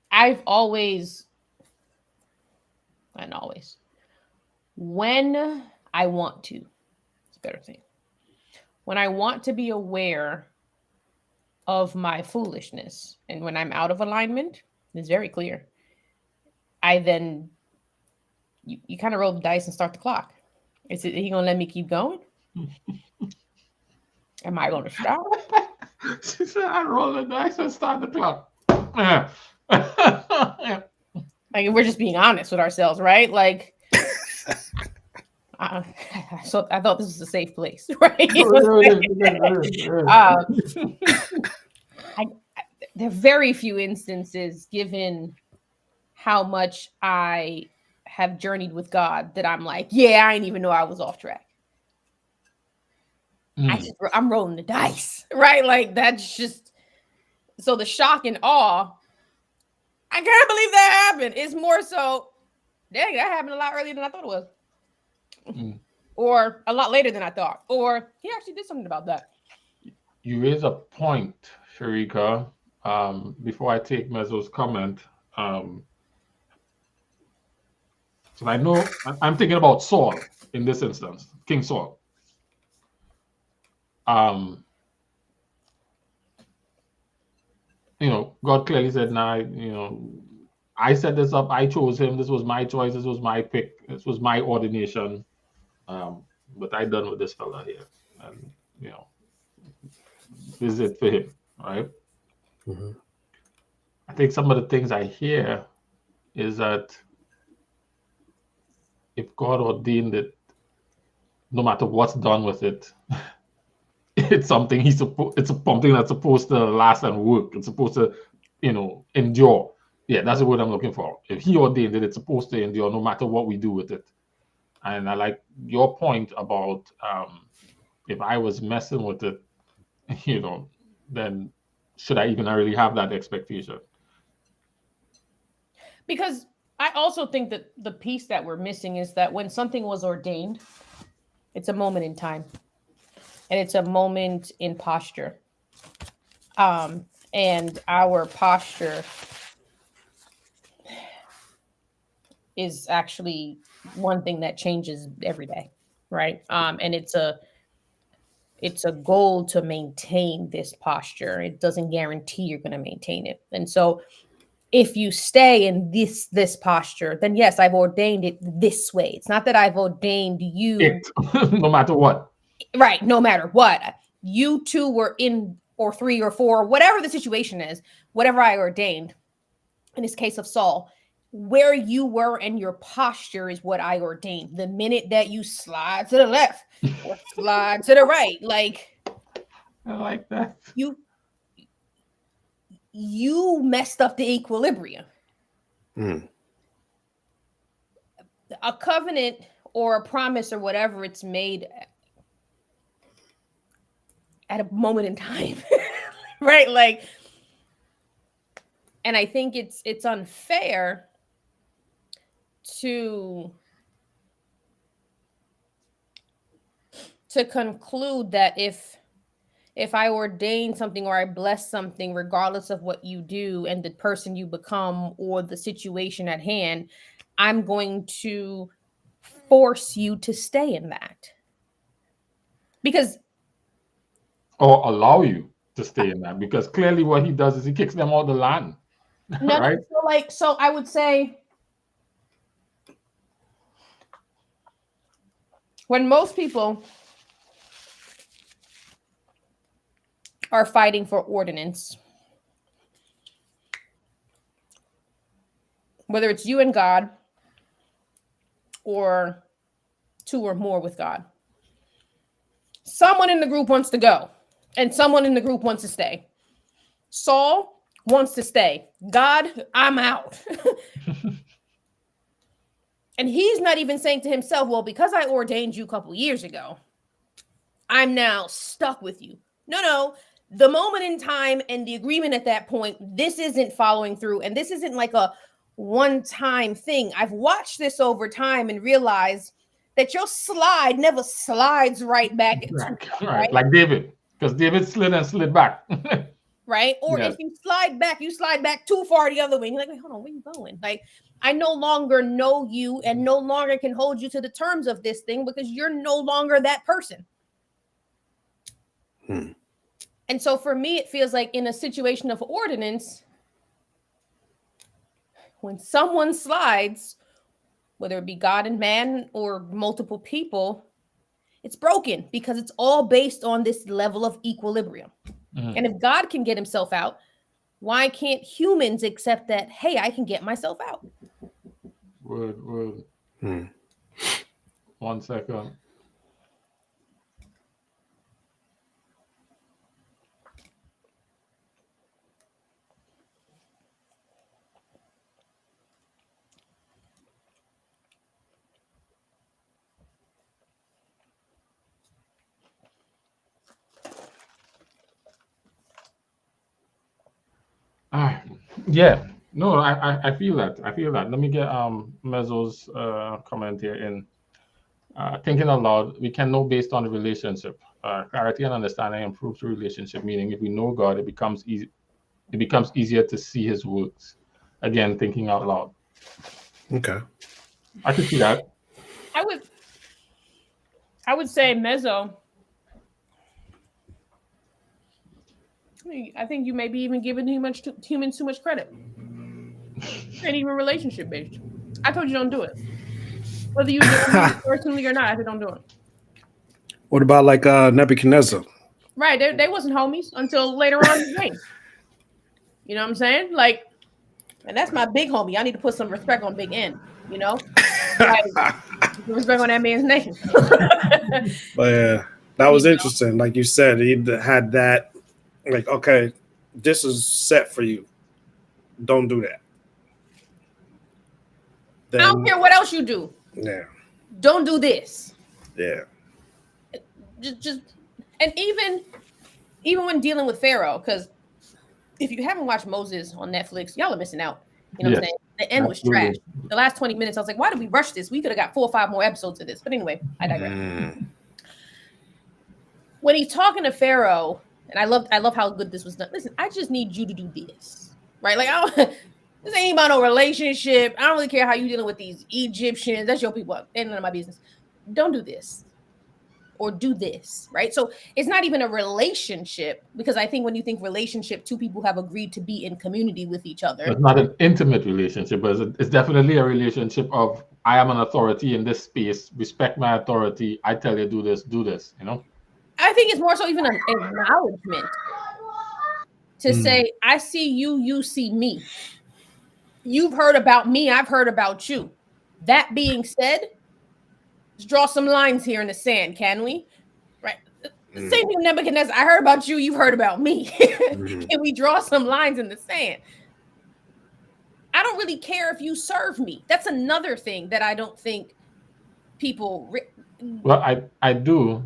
When I want to, it's a better thing. When I want to be aware of my foolishness and when I'm out of alignment, it's very clear. I then, you kind of roll the dice and start the clock. Is he going to let me keep going? Am I going to stop? She said, I roll the dice and start the clock. Like, we're just being honest with ourselves, right? Like, so I thought this was a safe place, right? There are very few instances, given how much I have journeyed with God, that I'm like, yeah, I didn't even know I was off track. I'm rolling the dice, right? Like, that's just, so the shock and awe, I can't believe that happened. It's more so, dang, that happened a lot earlier than I thought it was. Or a lot later than I thought. Or he actually did something about that. You raise a point, Sharika. Before I take Mezzo's comment, so I know I'm thinking about Saul in this instance, King Saul. God clearly said, nah, I set this up, I chose him, this was my choice, this was my pick, this was my ordination. But I done with this fella here. And, this is it for him, right? Mm-hmm. I think some of the things I hear is that if God ordained it, no matter what's done with it, it's something it's something that's supposed to last and work. It's supposed to, endure. Yeah, that's the word I'm looking for. If he ordained it, it's supposed to endure no matter what we do with it. And I like your point about if I was messing with it, then should I even really have that expectation? Because I also think that the piece that we're missing is that when something was ordained, it's a moment in time. And it's a moment in posture. And our posture is actually one thing that changes every day, right? And it's a goal to maintain this posture. It doesn't guarantee you're going to maintain it. And so if you stay in this posture, then yes, I've ordained it this way. It's not that I've ordained you no matter what. Right, no matter what. You two were in, or 3 or 4, whatever the situation is, whatever I ordained, in this case of Saul, where you were and your posture is what I ordained. The minute that you slide to the left or slide to the right, I like that. You messed up the equilibrium. A covenant or a promise or whatever, it's made at a moment in time. Right? And I think it's unfair to conclude that if I ordain something or I bless something, regardless of what you do and the person you become or the situation at hand, I'm going to force you to stay in that. Or allow you to stay in that. Because clearly what he does is he kicks them out of the land. No, right? So I would say when most people are fighting for ordinance, whether it's you and God or 2 or more with God, someone in the group wants to go and someone in the group wants to stay. Saul wants to stay. God, I'm out. And he's not even saying to himself, well, because I ordained you a couple years ago, I'm now stuck with you. No. The moment in time and the agreement at that point, this isn't following through. And this isn't like a one-time thing. I've watched this over time and realized that your slide never slides right back. Right. Like David, because David slid and slid back. Right? Or if you slide back too far the other way. And you're like, wait, hold on, where are you going? I no longer know you and no longer can hold you to the terms of this thing because you're no longer that person. And so for me, it feels like in a situation of ordinance, when someone slides, whether it be God and man or multiple people, it's broken because it's all based on this level of equilibrium. And if God can get himself out, why can't humans accept that, hey, I can get myself out? Word. 1 second. Yeah. No, I feel that. Let me get Mezzo's comment here in thinking aloud. We can know based on the relationship. Clarity and understanding improves the relationship, meaning if we know God, it becomes easier to see his works. Again, thinking out loud. Okay. I could see that. I would say Mezzo. I think you may be even giving humans too much credit. Ain't even relationship based. I told you don't do it. Whether you do it personally or not, I said don't do it. What about like Nebuchadnezzar? Right, they wasn't homies until later on in the game. You know what I'm saying? Like, and that's my big homie. I need to put some respect on Big N. You know, like, respect on that man's name. But yeah, that was interesting. Like you said, he had that. Like, okay, this is set for you. Don't do that. Then, I don't care what else you do. Yeah. Don't do this. Yeah. Just, and even when dealing with Pharaoh, because if you haven't watched Moses on Netflix, y'all are missing out. You know what I'm saying? The end was trash. The last 20 minutes, I was like, why did we rush this? We could have got 4 or 5 more episodes of this. But anyway, I digress. When he's talking to Pharaoh, and I love how good this was done. Listen, I just need you to do this, right? Like, this ain't about no relationship. I don't really care how you dealing with these Egyptians. That's your people. Ain't none of my business. Don't do this. Or do this, right? So it's not even a relationship, because I think when you think relationship, two people have agreed to be in community with each other. It's not an intimate relationship, but it's definitely a relationship of I am an authority in this space. Respect my authority. I tell you do this, you know? I think it's more so even an acknowledgement to say, I see you, you see me. You've heard about me, I've heard about you. That being said, let's draw some lines here in the sand, can we? Right. Same thing with Nebuchadnezzar. I heard about you, you've heard about me. Can we draw some lines in the sand? I don't really care if you serve me. That's another thing that I don't think people. Well, I do,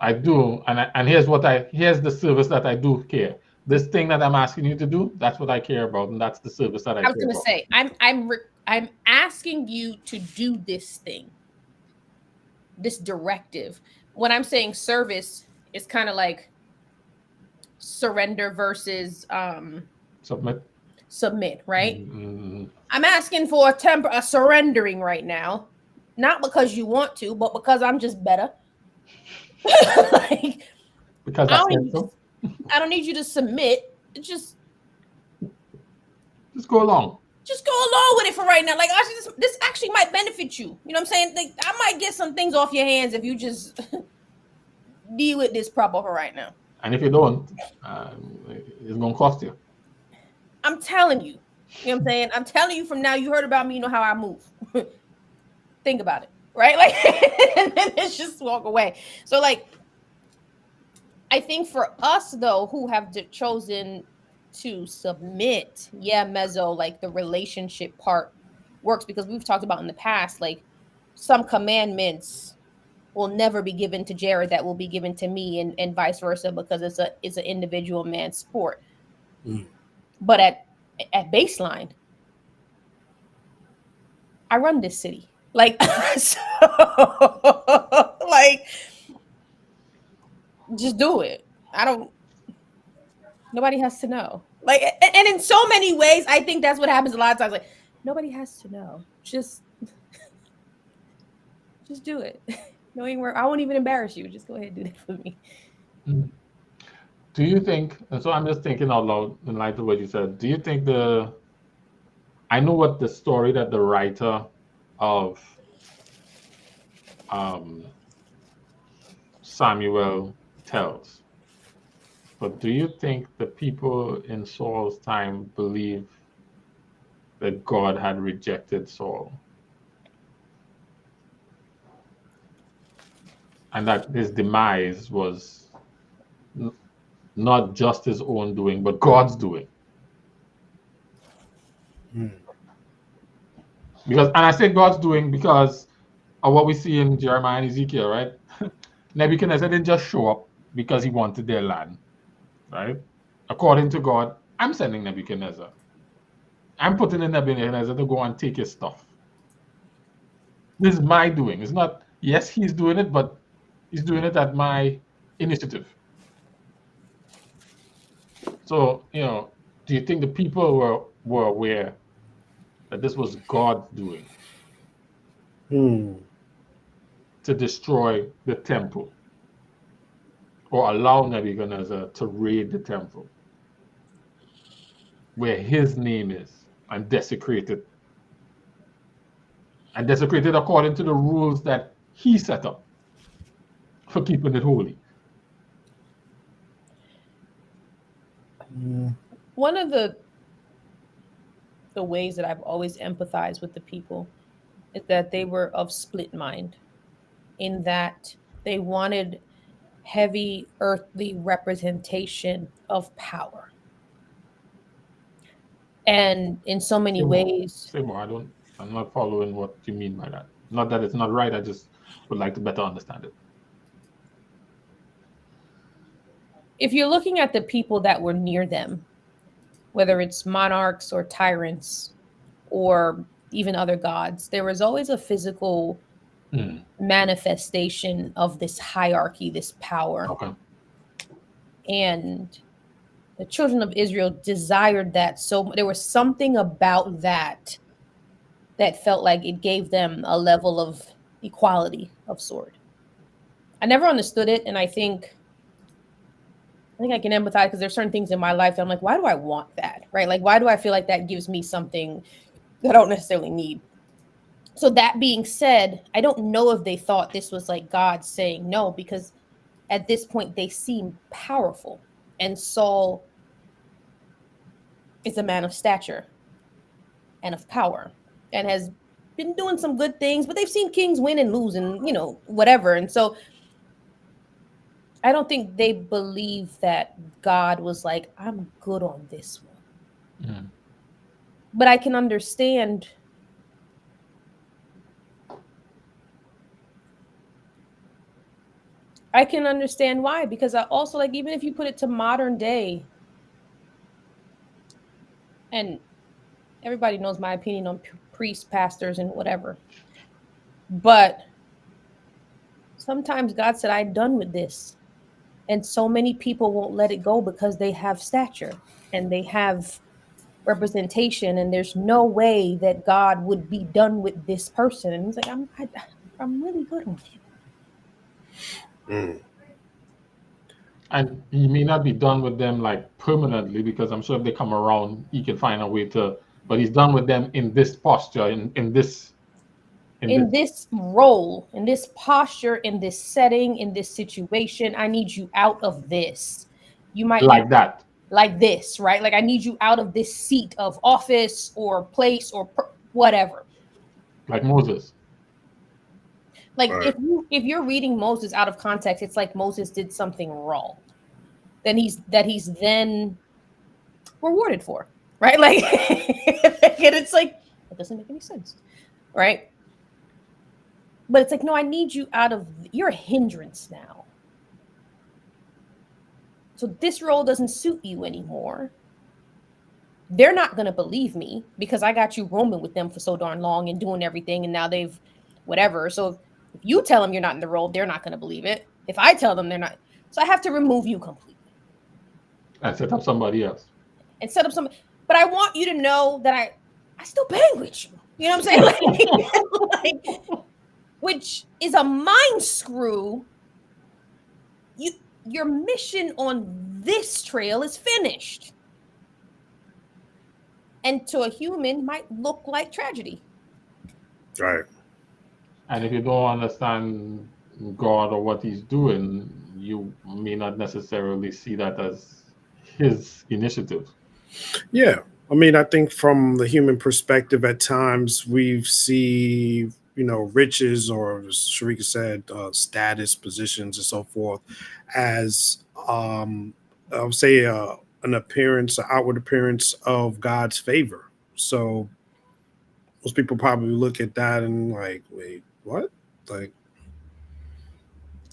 and here's the service that I do care. This thing that I'm asking you to do, that's what I care about, and that's the service that I was going to say, I'm asking you to do this thing, this directive. When I'm saying service, it's kind of like surrender versus submit, right? I'm asking for a surrendering right now, not because you want to, but because I'm just better. Like, because I don't need you to submit. Just go along. Just go along with it for right now. Like, actually, this actually might benefit you. You know what I'm saying? Like, I might get some things off your hands if you just deal with this proper for right now. And if you don't, it's going to cost you. I'm telling you. You know what I'm saying? I'm telling you from now, you heard about me, you know how I move. Think about it, right? Like, and then it's just walk away. So, like, I think for us, though, who have chosen to submit, Mezzo, like the relationship part works, because we've talked about in the past, like, some commandments will never be given to Jared that will be given to me, and vice versa, because it's an individual man's sport. But at baseline, I run this city. Like, so, like, just do it. Nobody has to know. Like, and in so many ways, I think that's what happens a lot of times. Like, nobody has to know. Just do it. Knowing where I won't even embarrass you. Just go ahead and do that for me. Do you think, and so I'm just thinking out loud in light of what you said, do you think I know what the story that the writer of Samuel tells, but do you think the people in Saul's time believe that God had rejected Saul? And that his demise was not just his own doing, but God's doing? Because, and I say God's doing because of what we see in Jeremiah and Ezekiel, right? Nebuchadnezzar didn't just show up because he wanted their land, right? According to God, I'm sending Nebuchadnezzar. I'm putting in Nebuchadnezzar to go and take his stuff. This is my doing. It's not, yes, he's doing it, but he's doing it at my initiative. So, do you think the people were aware that this was God's doing to destroy the temple, or allow Nebuchadnezzar to raid the temple where his name is, and desecrate it? And desecrate it according to the rules that he set up for keeping it holy. one of the ways that I've always empathized with the people is that they were of split mind, in that they wanted heavy earthly representation of power. And in so many Say more. ways, Say more. I'm not following what you mean by that. Not that it's not right. I just would like to better understand it. if you're looking at the people that were near them, whether it's monarchs or tyrants or even other gods, there was always a physical manifestation of this hierarchy, this power. Okay. And the children of Israel desired that. So there was something about that that felt like it gave them a level of equality of sort. I never understood it, and I think I can empathize because there's certain things in my life that I'm like, why do I want that? Right? Like, why do I feel like that gives me something that I don't necessarily need? So that being said, I don't know if they thought this was like God saying no, because at this point they seem powerful, and Saul is a man of stature and of power and has been doing some good things, but they've seen kings win and lose and, whatever. And so I don't think they believe that God was like, I'm good on this one. Mm. But I can understand why, because I also, like, even if you put it to modern day, and everybody knows my opinion on priests, pastors, and whatever, but sometimes God said, I'm done with this. And so many people won't let it go because they have stature and they have representation, and there's no way that God would be done with this person. And he's like, I'm really good on him. And he may not be done with them like permanently, because I'm sure if they come around, he can find a way to. But he's done with them in this posture, in this role, in this posture, in this setting, in this situation. I need you out of this. You might like that, like this, right? Like, I need you out of this seat of office or place or whatever. Like Moses. Like, if you're reading Moses out of context, it's like Moses did something wrong. Then he's then rewarded for, right? Like, and it's like, that doesn't make any sense, right? But it's like, no, I need you out of, you're a hindrance now. So this role doesn't suit you anymore. They're not going to believe me because I got you roaming with them for so darn long and doing everything, and now they've whatever. So if you tell them you're not in the role, they're not going to believe it. If I tell them they're not, so I have to remove you completely. And set up somebody else. And set up somebody. But I want you to know that I still bang with you. You know what I'm saying? Like, which is a mind screw. Your mission on this trail is finished. And to a human might look like tragedy. Right. And if you don't understand God or what he's doing, you may not necessarily see that as his initiative. Yeah. I mean, I think from the human perspective, at times we see, riches, or as Sharika said, status, positions, and so forth, as I would say an appearance, an outward appearance of God's favor. So most people probably look at that and like, wait, what? Like,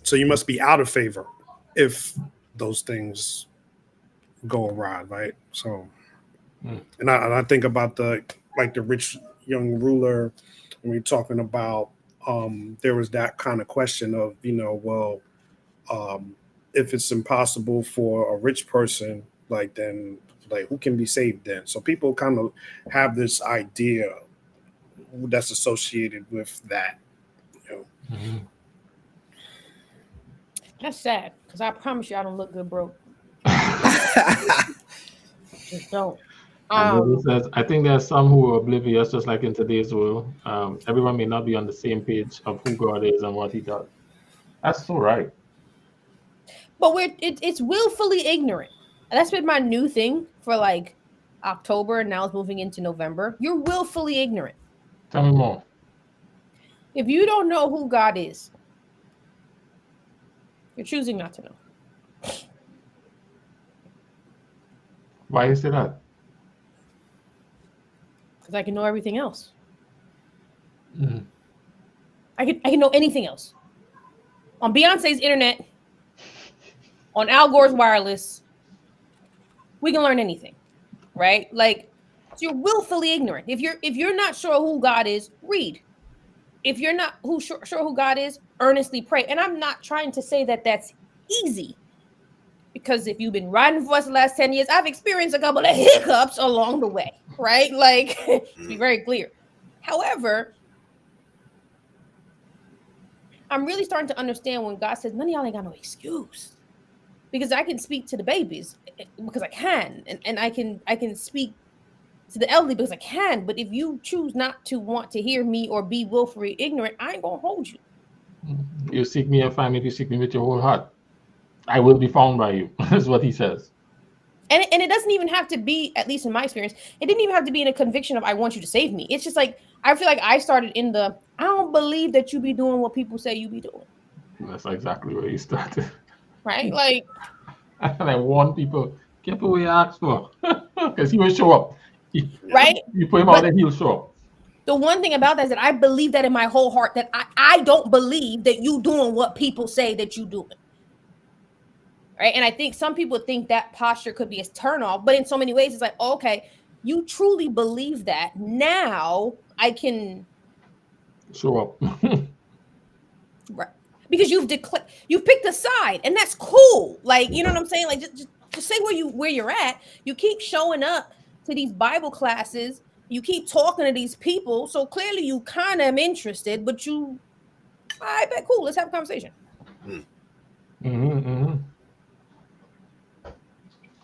so you must be out of favor if those things go awry, right? So, and I think about the rich young ruler, when we're talking about, there was that kind of question of, if it's impossible for a rich person, then who can be saved then? So people kind of have this idea that's associated with that. Mm-hmm. That's sad, because I promise you I don't look good broke. Just don't. Says, I think there's some who are oblivious, just like in today's world. Everyone may not be on the same page of who God is and what he does. That's so right. But it's willfully ignorant. And that's been my new thing for like October, and now it's moving into November. You're willfully ignorant. Tell me more. If you don't know who God is, you're choosing not to know. Why you say that? Because I can know everything else. Mm. I can know anything else. On Beyonce's internet, on Al Gore's wireless, we can learn anything, right? Like, so you're willfully ignorant. If you're not sure who God is, read. If you're not sure who God is, earnestly pray. And I'm not trying to say that that's easy, because if you've been riding for us the last 10 years, I've experienced a couple of hiccups along the way, right? Like, to be very clear. However, I'm really starting to understand when God says, none of y'all ain't got no excuse. Because I can speak to the babies because I can, and I can speak to the elderly because I can. But if you choose not to want to hear me or be willfully ignorant, I ain't gonna hold you. You seek me and find me if you seek me with your whole heart. I will be found by you, is what he says. And it doesn't even have to be, at least in my experience, it didn't even have to be in a conviction of I want you to save me. It's just like, I feel like I started in the, I don't believe that you be doing what people say you be doing. That's exactly where he started. Right? Like, and I warn people, careful what you ask for. Because he will show up. Right? You put him out there, he'll show up. The one thing about that is that I believe that in my whole heart, that I don't believe that you doing what people say that you doing. Right? And I think some people think that posture could be a turnoff, but in so many ways, it's like, okay, you truly believe that. Now I can show up. Right. Because you've picked a side, and that's cool. Like, you know what I'm saying? Like, just say where you're at. You keep showing up to these Bible classes. You keep talking to these people. So clearly you kind of am interested, but I bet, cool, let's have a conversation.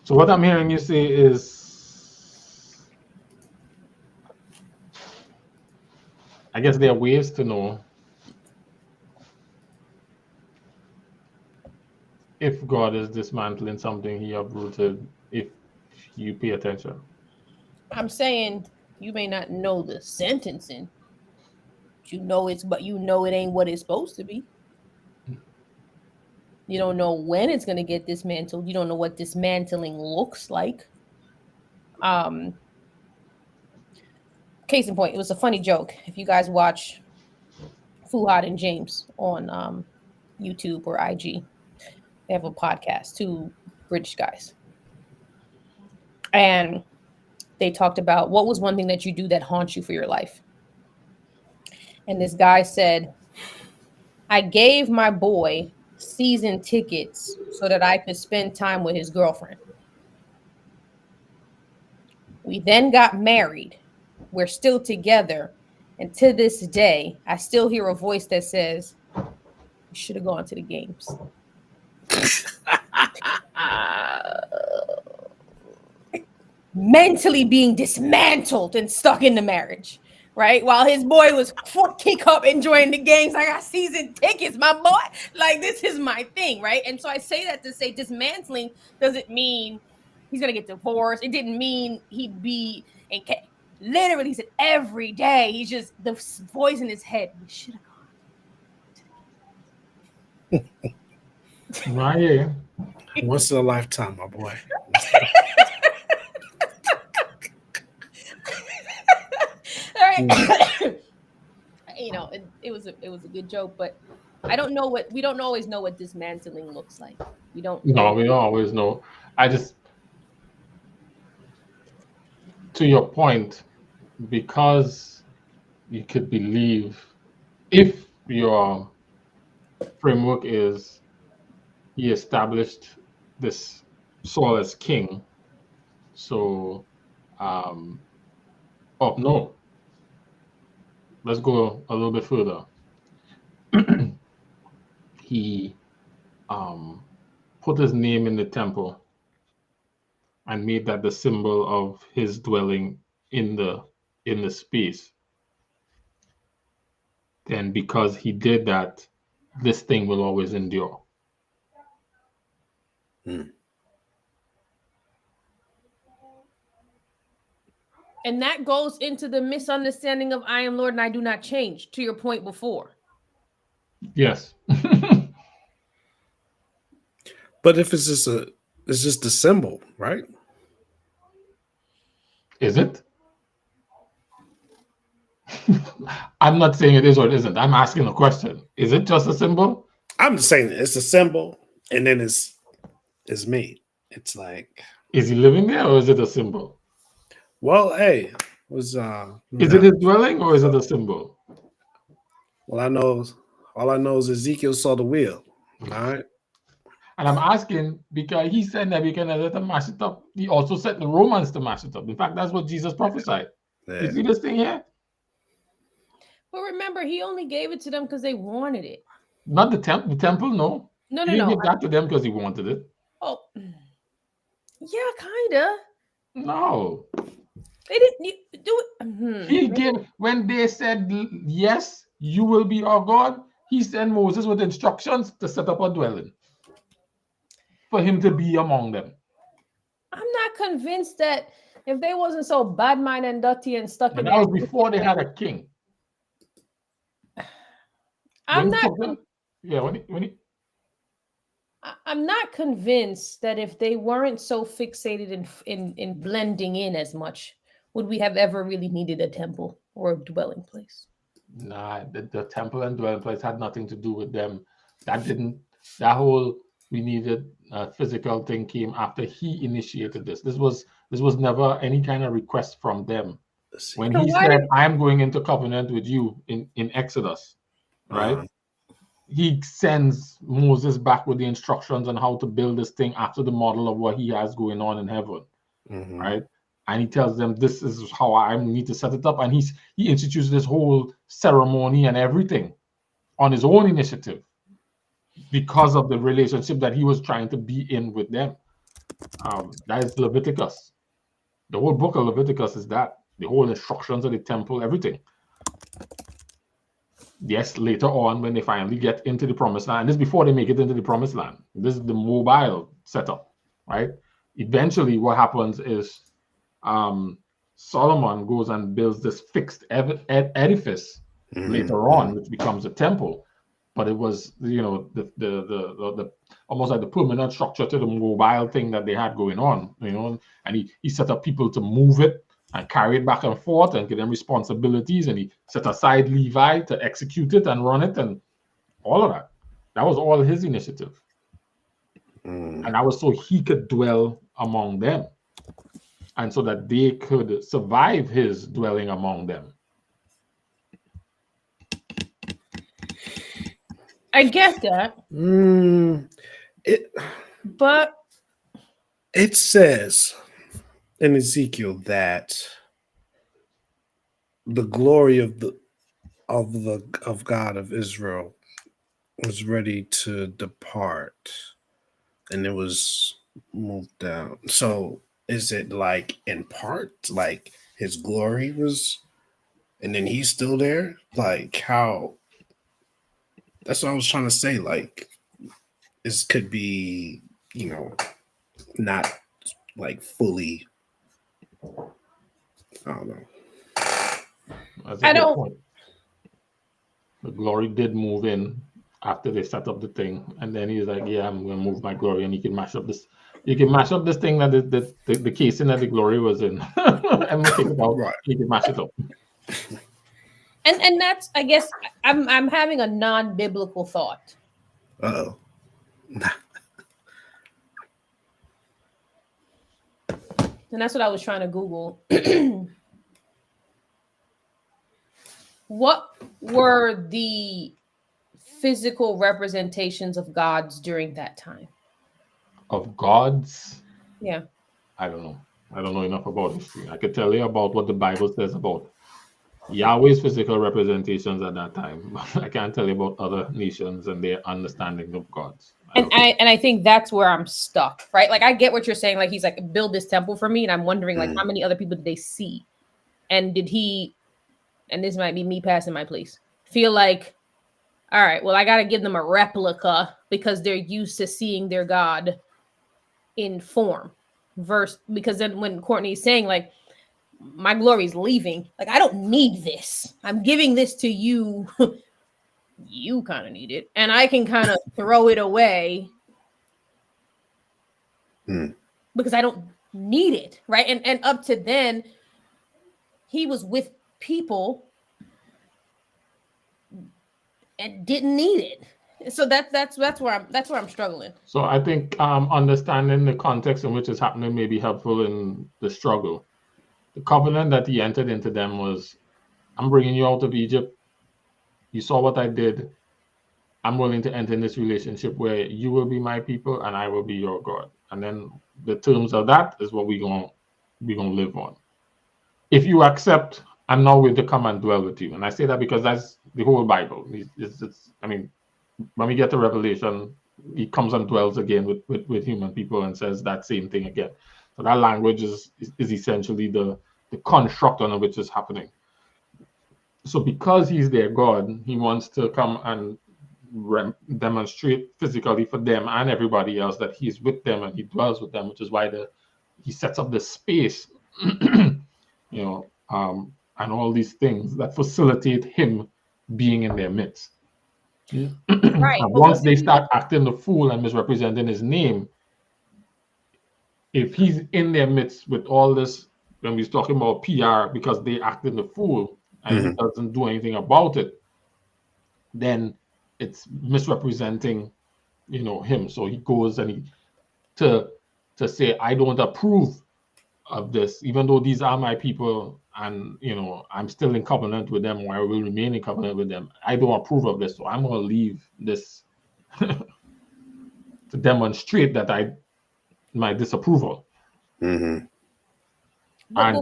So what I'm hearing you say is, I guess there are ways to know if God is dismantling something he uprooted, if you pay attention. I'm saying you may not know the sentencing. But you know it ain't what it's supposed to be. You don't know when it's going to get dismantled. You don't know what dismantling looks like. Case in point, it was a funny joke. If you guys watch Fuhad and James on YouTube or IG, they have a podcast, two British guys. And they talked about what was one thing that you do that haunts you for your life. And this guy said, I gave my boy season tickets so that I could spend time with his girlfriend. We then got married. We're still together. And to this day, I still hear a voice that says, you should have gone to the games. Mentally being dismantled and stuck in the marriage, right? While his boy was kick up enjoying the games. I got season tickets, my boy. Like, this is my thing, right? And so I say that to say dismantling doesn't mean he's going to get divorced. It didn't mean he'd be in literally, he said every day, he's just the voice in his head. We should have gone. Right here. Once in a lifetime, my boy. All right. You know, it was a good joke, but we don't always know what dismantling looks like. We don't always know. I just, to your point, because you could believe, if your framework is he established this Saul as king, so no, let's go a little bit further. He put his name in the temple and made that the symbol of his dwelling in the space. Then because he did that, this thing will always endure. And that goes into the misunderstanding of I am Lord and I do not change, to your point before. Yes. But if it's just a symbol, right? Is it? I'm not saying it is or it isn't. I'm asking a question. Is it just a symbol? I'm just saying it's a symbol, and then it's me. It's like, Is he living there or is it a symbol? well, hey, was Is it his dwelling or is it a symbol? well, all I know is Ezekiel saw the wheel. All right. And I'm asking because he said Nebuchadnezzar to mash it up. He also said the Romans to mash it up. In fact, that's what Jesus prophesied. Yeah. You see this thing here? But remember, he only gave it to them because they wanted it. Not the temple. The temple, no. No, He no, didn't no. give that to them because he wanted it. Oh, yeah, kinda. No. They didn't do it. He gave, when they said, yes, you will be our God, he sent Moses with instructions to set up a dwelling for him to be among them. I'm not convinced that if they wasn't so bad mind and dirty and stuck And in that there. was before they had a king. I'm not convinced that if they weren't so fixated in blending in as much, would we have ever really needed a temple or a dwelling place? Nah, the temple and dwelling place had nothing to do with them. That whole we needed a physical thing came after he initiated this. This was never any kind of request from them. When he said, I'm going into covenant with you in Exodus, right? He sends Moses back with the instructions on how to build this thing after the model of what he has going on in heaven, right? And he tells them, this is how I need to set it up. And he introduces this whole ceremony and everything on his own initiative because of the relationship that he was trying to be in with them. That is Leviticus. The whole book of Leviticus is that. The whole instructions of the temple, everything. Yes, later on, when they finally get into the promised land, this is before they make it into the promised land. This is the mobile setup, right? Eventually, what happens is Solomon goes and builds this fixed edifice later on, which becomes a temple. But it was, the almost like the permanent structure to the mobile thing that they had going on, and he set up people to move it and carry it back and forth and give them responsibilities, and he set aside Levi to execute it and run it and all of that. That was all his initiative. And that was so he could dwell among them and so that they could survive his dwelling among them. I get that. But it says in Ezekiel that the glory of God of Israel was ready to depart, and it was moved down. So is it like in part, like his glory was, and then he's still there? Like how? That's what I was trying to say. Like this could be, not like fully. I don't know. I don't. Point. The glory did move in after they set up the thing, and then he's like, "Yeah, I'm going to move my glory," and you can mash up this. You can mash up this thing that the casing that the glory was in. I'm take it out. Right. You can mash it up. And that's, I guess, I'm having a non-biblical thought. Uh-oh. And that's what I was trying to Google. What were the physical representations of gods during that time? Of gods? Yeah. I don't know. I don't know enough about history. I could tell you about what the Bible says about Yahweh's physical representations at that time. I can't tell you about other nations and their understanding of gods. And I think that's where I'm stuck, right? Like I get what you're saying. Like he's like, build this temple for me, and I'm wondering like how many other people did they see, and did he? And this might be me passing my place. Feel like, all right, well I got to give them a replica because they're used to seeing their God in form. Because then when Courtney's saying like, my glory is leaving. Like, I don't need this. I'm giving this to you. You kind of need it. And I can kind of throw it away because I don't need it. Right. And up to then, he was with people and didn't need it. So that's where I'm struggling. So I think understanding the context in which it's happening may be helpful in the struggle. The covenant that he entered into them was, I'm bringing you out of Egypt. You saw what I did. I'm willing to enter in this relationship where you will be my people and I will be your God. And then the terms of that is what we're gonna live on. If you accept, I'm now going to come and dwell with you. And I say that because that's the whole Bible. I mean, when we get to Revelation, he comes and dwells again with human people and says that same thing again. So that language is essentially the construct on which is happening. So because he's their God, he wants to come and demonstrate physically for them and everybody else that he's with them and he dwells with them, which is why he sets up this space, and all these things that facilitate him being in their midst. Right. Once they start acting the fool and misrepresenting his name, if he's in their midst with all this, when we're talking about PR, because they acting the fool and he doesn't do anything about it, then it's misrepresenting, him. So he goes and to say, I don't approve of this, even though these are my people, and I'm still in covenant with them, or I will remain in covenant with them. I don't approve of this, so I'm going to leave this to demonstrate that my disapproval, and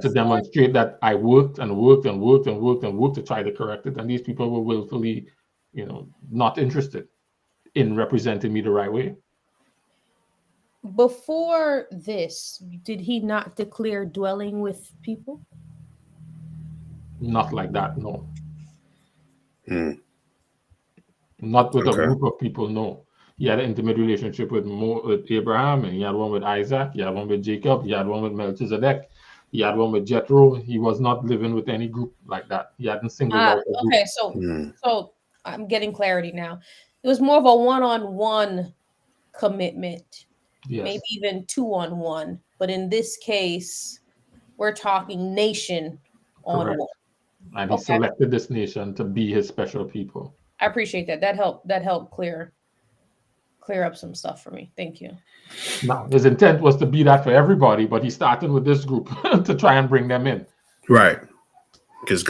to demonstrate that I worked and worked and worked and worked and worked to try to correct it, and these people were willfully, not interested in representing me the right way. Before this, did he not declare dwelling with people? Not like that, no. Not with a group of people, no. He had an intimate relationship with Abraham, and he had one with Isaac, he had one with Jacob, he had one with Melchizedek, he had one with Jethro. He was not living with any group like that. He hadn't singled out a group. Okay, so I'm getting clarity now. It was more of a one-on-one commitment. Yes. Maybe even 2-on-1, but in this case, we're talking nation on one. And he selected this nation to be his special people. I appreciate that. That helped clear up some stuff for me. Thank you. Now, his intent was to be that for everybody, but he started with this group to try and bring them in. Right. Because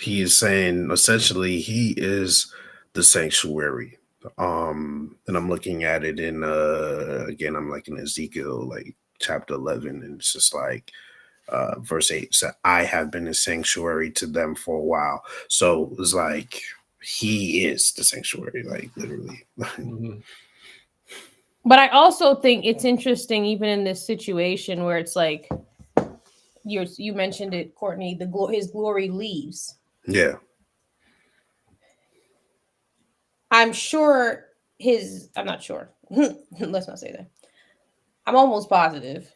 he is saying essentially he is the sanctuary. And I'm looking at it in again, I'm like in Ezekiel, like chapter 11, and it's just like verse 8 said, I have been a sanctuary to them for a while. So it's like he is the sanctuary, like literally. But I also think it's interesting, even in this situation where it's like you mentioned it, Courtney, his glory leaves. Yeah. I'm not sure. Let's not say that. I'm almost positive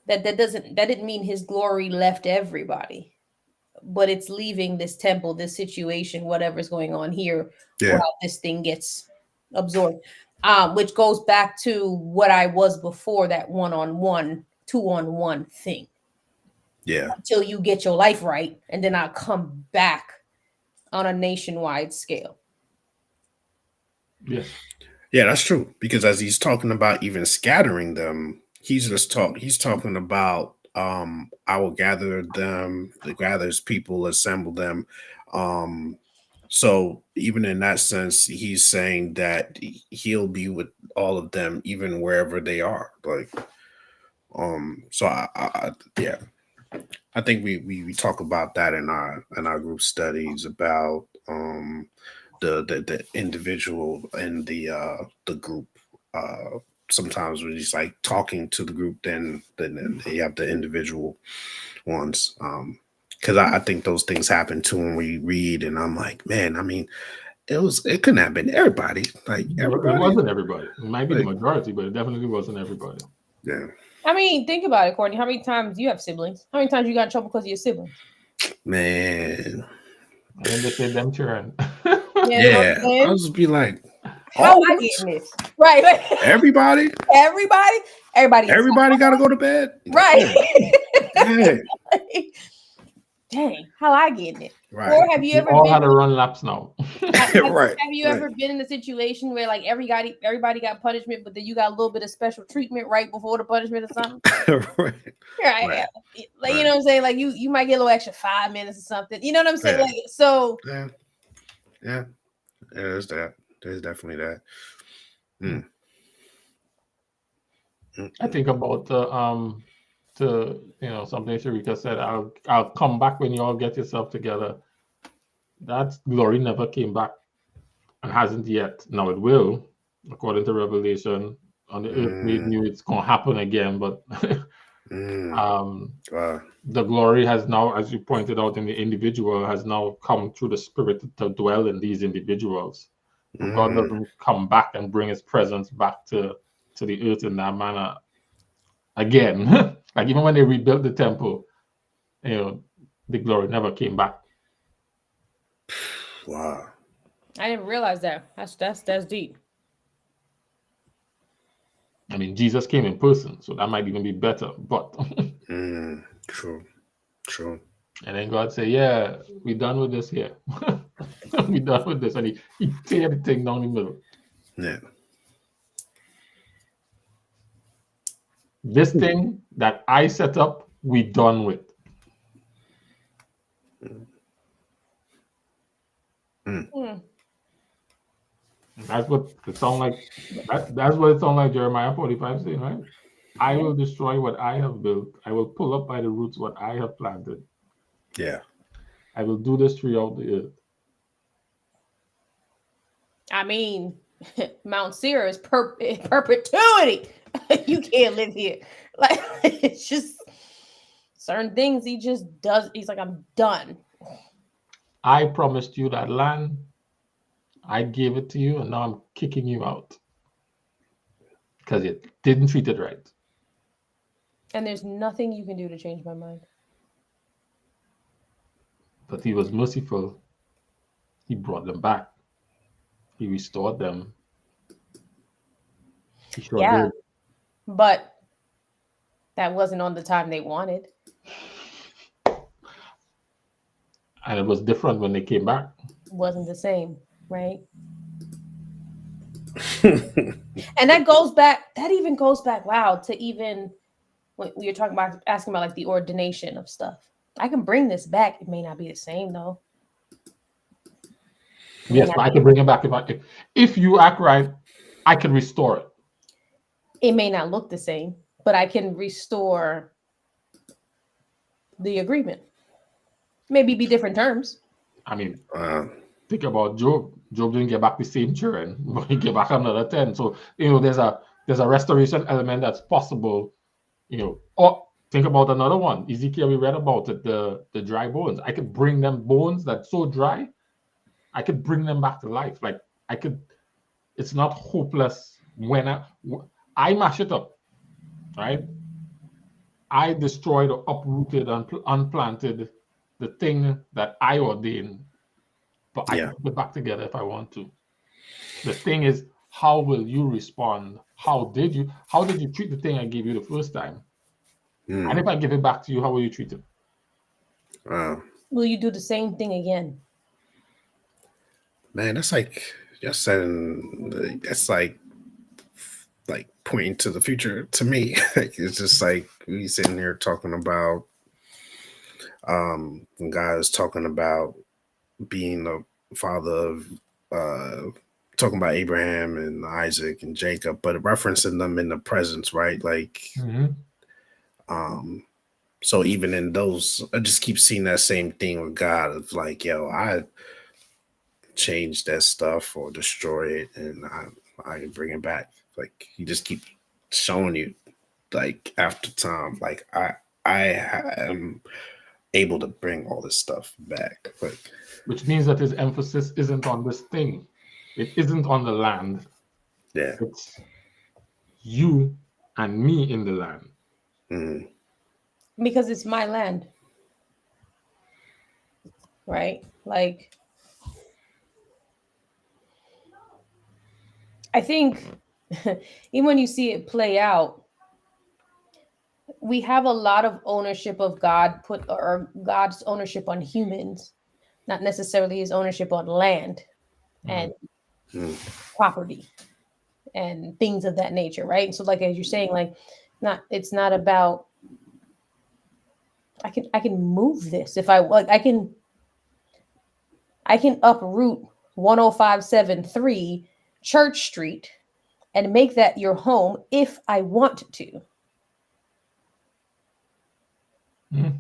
that didn't mean his glory left everybody, but it's leaving this temple, this situation, whatever's going on here, while this thing gets absorbed. Which goes back to what I was before, that 1-on-1, 2-on-1 thing. Yeah. Until you get your life right, and then I'll come back on a nationwide scale. Yes. Yeah, that's true. Because as he's talking about even scattering them, he's talking about I will gather them, gather his people, assemble them. So even in that sense, he's saying that he'll be with all of them, even wherever they are. Like, so I think we talk about that in our group studies about the individual and the group. Sometimes we're just like talking to the group, then you have the individual ones. Because I think those things happen too when we read, and I'm like, man, I mean, it couldn't have been everybody. Like everybody. It wasn't everybody. It might be the majority, but it definitely wasn't everybody. Yeah. I mean, think about it, Courtney. How many times do you have siblings? How many times you got in trouble because of your siblings? Man. And then they say them children. Yeah. I'll just be like, how am I getting this? Right. Everybody Everybody got to go to bed. Right. Yeah. Dang, how I getting it? Right. Or have you We ever all been? had to run laps now. Right. Have you ever been in a situation where like everybody got punishment, but then you got a little bit of special treatment right before the punishment or something? Right. Right. Like you know what I'm saying? Like you might get a little extra 5 minutes or something. You know what I'm saying? Yeah. Like so. Yeah. There's that. There's definitely that. Mm. I think about something Sharika said. I'll come back when you all get yourself together. That glory never came back and hasn't yet. Now it will, according to Revelation. On the earth, we knew it's gonna happen again, but the glory has now, as you pointed out in the individual, has now come through the Spirit to dwell in these individuals. God doesn't come back and bring His presence back to the earth in that manner again. Like even when they rebuilt the temple, the glory never came back. Wow. I didn't realize that. That's deep. I mean, Jesus came in person, so that might even be better. But true. And then God said, "Yeah, we done with this here. We done with this," and He tear the thing down the middle. Yeah. This thing that I set up, we done with. That's what it sounds like. That's what it sounds like Jeremiah 45 saying, right? I will destroy what I have built. I will pull up by the roots what I have planted. Yeah. I will do this throughout the earth. I mean, Mount Seir is perpetuity. You can't live here. Like it's just certain things he just does. He's like, I'm done. I promised you that land. I gave it to you, and now I'm kicking you out because you didn't treat it right. And there's nothing you can do to change my mind. But He was merciful. He brought them back. He restored them. He sure did. But that wasn't on the time they wanted. And it was different when they came back. It wasn't the same, right? And that even goes back, wow, to even when you're talking about asking about like the ordination of stuff. I can bring this back. It may not be the same though. Yes, but I can bring it back if you act right. I can restore it. It may not look the same, but I can restore the agreement. Maybe be different terms. I mean, think about Job. Job didn't get back the same children, but he gave back another 10. So there's a restoration element that's possible. Or think about another one. Ezekiel, we read about it, the dry bones. I could bring them bones that's so dry. I could bring them back to life. Like it's not hopeless when I mash it up, right? I destroyed or uprooted and unplanted the thing that I ordained, but I can put it back together if I want to. The thing is, how will you respond? How did you treat the thing I gave you the first time? And if I give it back to you, how will you treat it? Will you do the same thing again? Man, that's like just saying. That's like pointing to the future to me. It's just like we sitting here talking about when God is talking about being the father of talking about Abraham and Isaac and Jacob, but referencing them in the presence, right? Like so even in those, I just keep seeing that same thing with God of like, I change that stuff or destroy it and I can bring it back. Like he just keep showing you like after time, like I am able to bring all this stuff back. Like, which means that his emphasis isn't on this thing. It isn't on the land. Yeah. It's you and me in the land. Mm. because it's my land, right? Like, I think even when you see it play out, we have a lot of ownership of God put, or God's ownership on humans, not necessarily his ownership on land and property and things of that nature, right? So, like as you're saying, like, it's not about I can move this if I like. I can uproot 10573 Church Street and make that your home if I want to. Mm.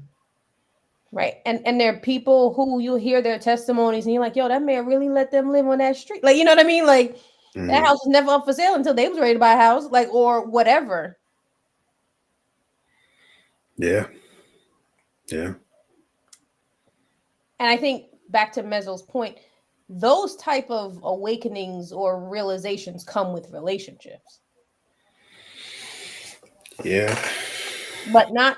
Right. And there are people who you'll hear their testimonies and you're like, yo, that man really let them live on that street. Like, you know what I mean? Like that house was never up for sale until they was ready to buy a house, like, or whatever. Yeah. Yeah. And I think back to Mezzo's point, those type of awakenings or realizations come with relationships. Yeah. But not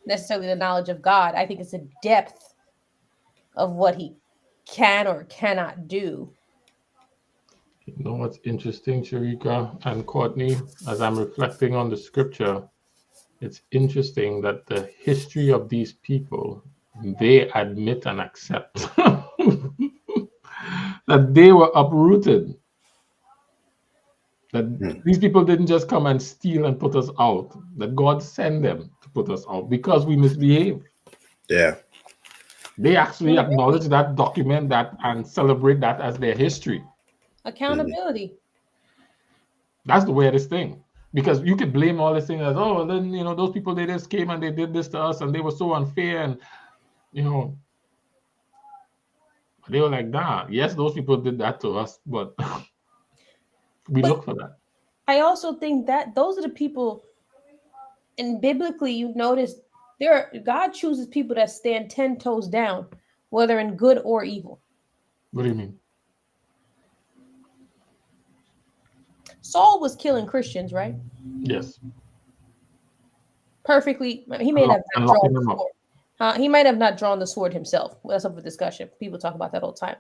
necessarily the knowledge of God. I think it's a depth of what he can or cannot do. You know what's interesting, Sharika and Courtney, as I'm reflecting on the scripture, it's interesting that the history of these people, they admit and accept that they were uprooted. That these people didn't just come and steal and put us out, that God sent them to put us out because we misbehaved. Yeah. They actually acknowledge that, document that, and celebrate that as their history. Accountability. That's the weirdest thing. Because you could blame all this thing as, oh, then, those people, they just came and they did this to us and they were so unfair. And, they were like, nah, yes, those people did that to us, but we look for that. I also think that those are the people, and biblically, you notice God chooses people that stand 10 toes down, whether in good or evil. What do you mean? Saul was killing Christians, right? Yes. Perfectly. He may have not drawn the sword. He might have not drawn the sword himself. Well, that's up for discussion. People talk about that all the time.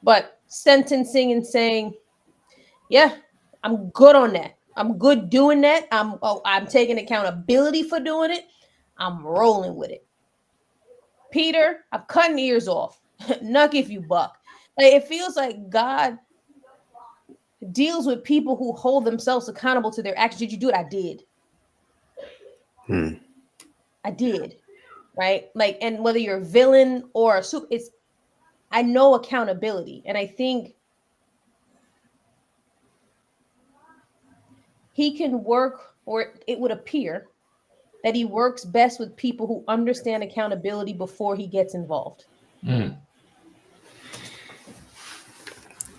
But sentencing and saying, yeah, I'm good on that. I'm good doing that. I'm taking accountability for doing it. I'm rolling with it. Peter, I'm cutting ears off. Nuck if you buck. Like, it feels like God deals with people who hold themselves accountable to their actions. Did you do it? I did. I did. Right? Like, and whether you're a villain or a soup, I know accountability. And I think he can work, or it would appear that he works best with people who understand accountability before he gets involved.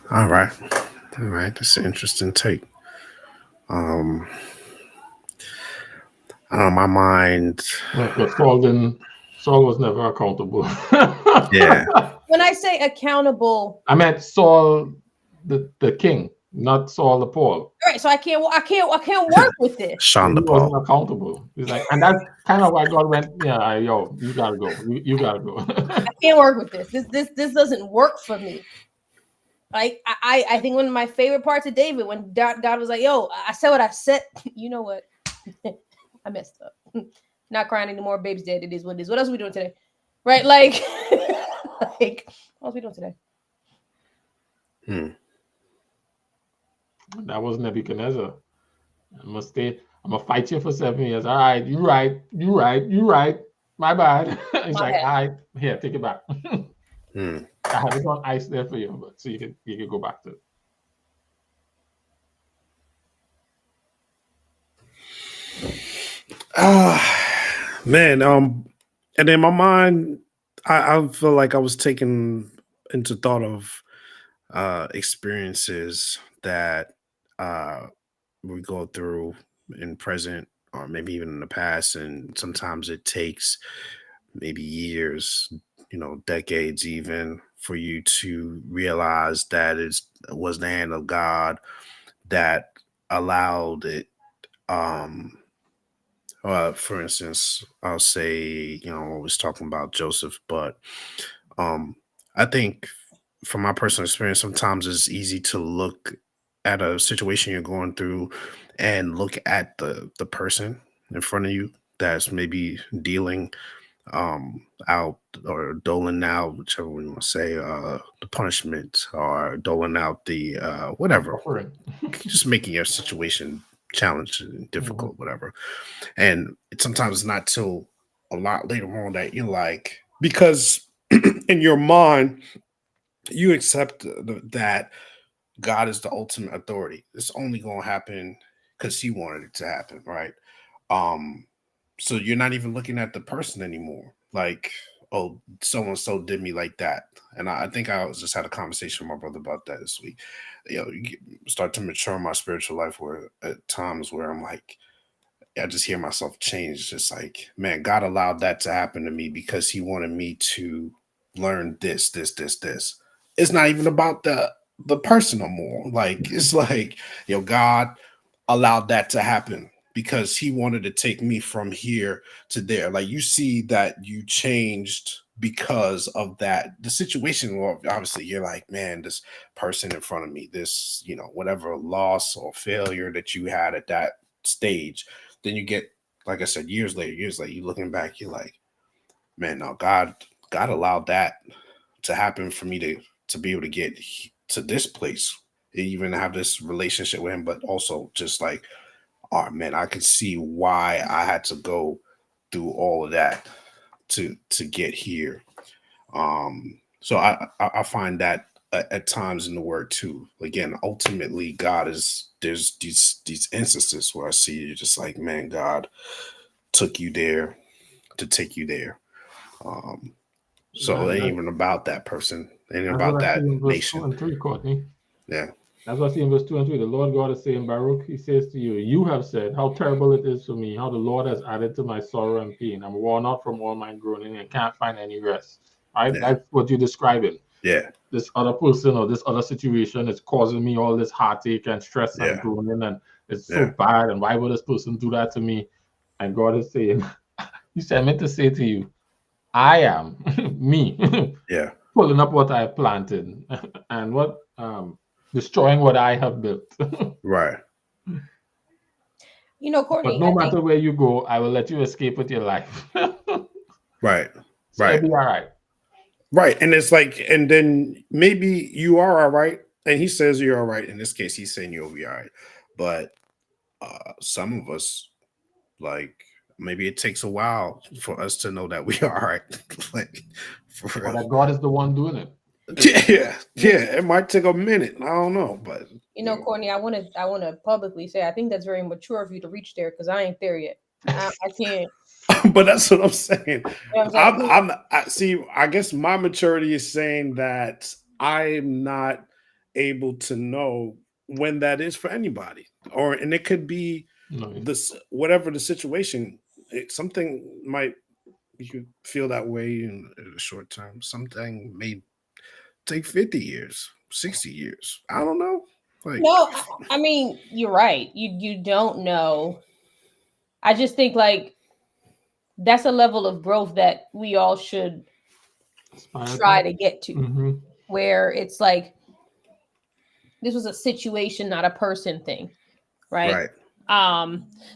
All right. That's an interesting take. I don't know, my mind. But Saul was never accountable. Yeah. When I say accountable, I meant Saul, the king, not Saul the Paul. All right, so I can't work with this. Sean the He Paul. wasn't accountable. He's like, and that's kind of why God went, yeah, yo, you gotta go. You gotta go. I can't work with this. This doesn't work for me. Like, I think one of my favorite parts of David, when God was like, yo, I said what I said. You know what? I messed up. Not crying anymore. Baby's dead. It is what it is. What else are we doing today? Right? Like, what else are we doing today? That was Nebuchadnezzar. I'm gonna fight you for 7 years. All right, you right. My bad. He's like, all right, here, take it back. I have it on ice there for you, but so you can go back to it. Man, and in my mind, I feel like I was taken into thought of experiences that we go through in present or maybe even in the past, and sometimes it takes maybe years, decades even, for you to realize that it was the hand of God that allowed it For instance, I'll say, I was talking about Joseph, but um, I think from my personal experience, sometimes it's easy to look at a situation you're going through and look at the person in front of you that's maybe dealing out or doling out, whichever one you want to say, the punishment or doling out the whatever, Suffering. just making your situation challenging, Mhm. difficult, whatever. And it's sometimes not till a lot later on that you're like, because in your mind, you accept that God is the ultimate authority. It's only going to happen because He wanted it to happen, right? Um, so you're not even looking at the person anymore. Like, oh, so and so did me like that. And I think I just had a conversation with my brother about that this week. Start to mature in my spiritual life where at times where I'm like, I just hear myself change. Just like, man, God allowed that to happen to me because He wanted me to learn this. It's not even about the person no more. Like, it's like, God allowed that to happen because He wanted to take me from here to there. Like, you see that you changed because of that. The situation, well, obviously, you're like, man, this person in front of me, this, whatever loss or failure that you had at that stage, then you get, like I said, years later, you looking back, you're like, man, no, God allowed that to happen for me to be able to get to this place, even have this relationship with Him, but also just like, oh man, I can see why I had to go through all of that to get here. So I find that at times in the Word too. Again, ultimately, God is there's these instances where I see you just like, man, God took you there to take you there. Um, so That, it ain't that, even about that person, it ain't that's what about I see that in verse 2 nation. and 3, Courtney. Yeah, That's what I see in verse 2 and 3. The Lord God is saying, Baruch, He says to you, you have said, how terrible it is for me, how the Lord has added to my sorrow and pain. I'm worn out from all my groaning and can't find any rest. Right? yeah, That's what you're describing. yeah, This other person or this other situation is causing me all this heartache and stress and yeah, groaning, and it's so yeah, bad. And why would this person do that to me? And God is saying, He said, I meant to say to you, I am me yeah. pulling up what I planted and what destroying what I have built. Right, But Courtney, no I think matter where you go, I will let you escape with your life. right, So it'll right. be all right. Right. And it's like, and then maybe you are all right. And he says you're all right. In this case, he's saying you'll be all right. But some of us, like, maybe it takes a while for us to know that we are all right. Like, for Or real. that God is the one doing it. Yeah. Yeah. It might take a minute. I don't know. But, Courtney, I want to publicly say I think that's very mature of you to reach there because I ain't there yet. I can't. but that's what I'm saying. You know what I'm saying? I see. I guess my maturity is saying that I'm not able to know when that is for anybody, and it could be No, this whatever the situation. Something might you could feel that way in a short term. Something may take 50 years, 60 years. I don't know. Like, No, I mean you're right. You don't know. I just think like that's a level of growth that we all should aspire try to. to get to, Mm-hmm. where it's like this was a situation, not a person thing, right? right.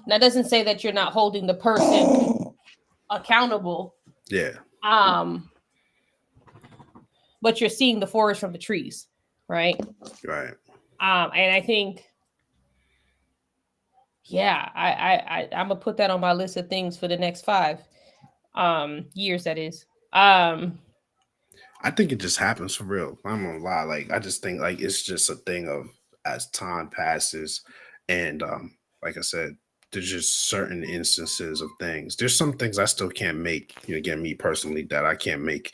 That doesn't say that you're not holding the person accountable, Yeah. um, but you're seeing the forest from the trees, right? Right. And I think, yeah, I'm gonna put that on my list of things for the next 5 years. That is, I think it just happens for real. I'm gonna lie. Like, I just think like it's just a thing of as time passes, and like I said, there's just certain instances of things. There's some things I still can't make. Again, me personally, that I can't make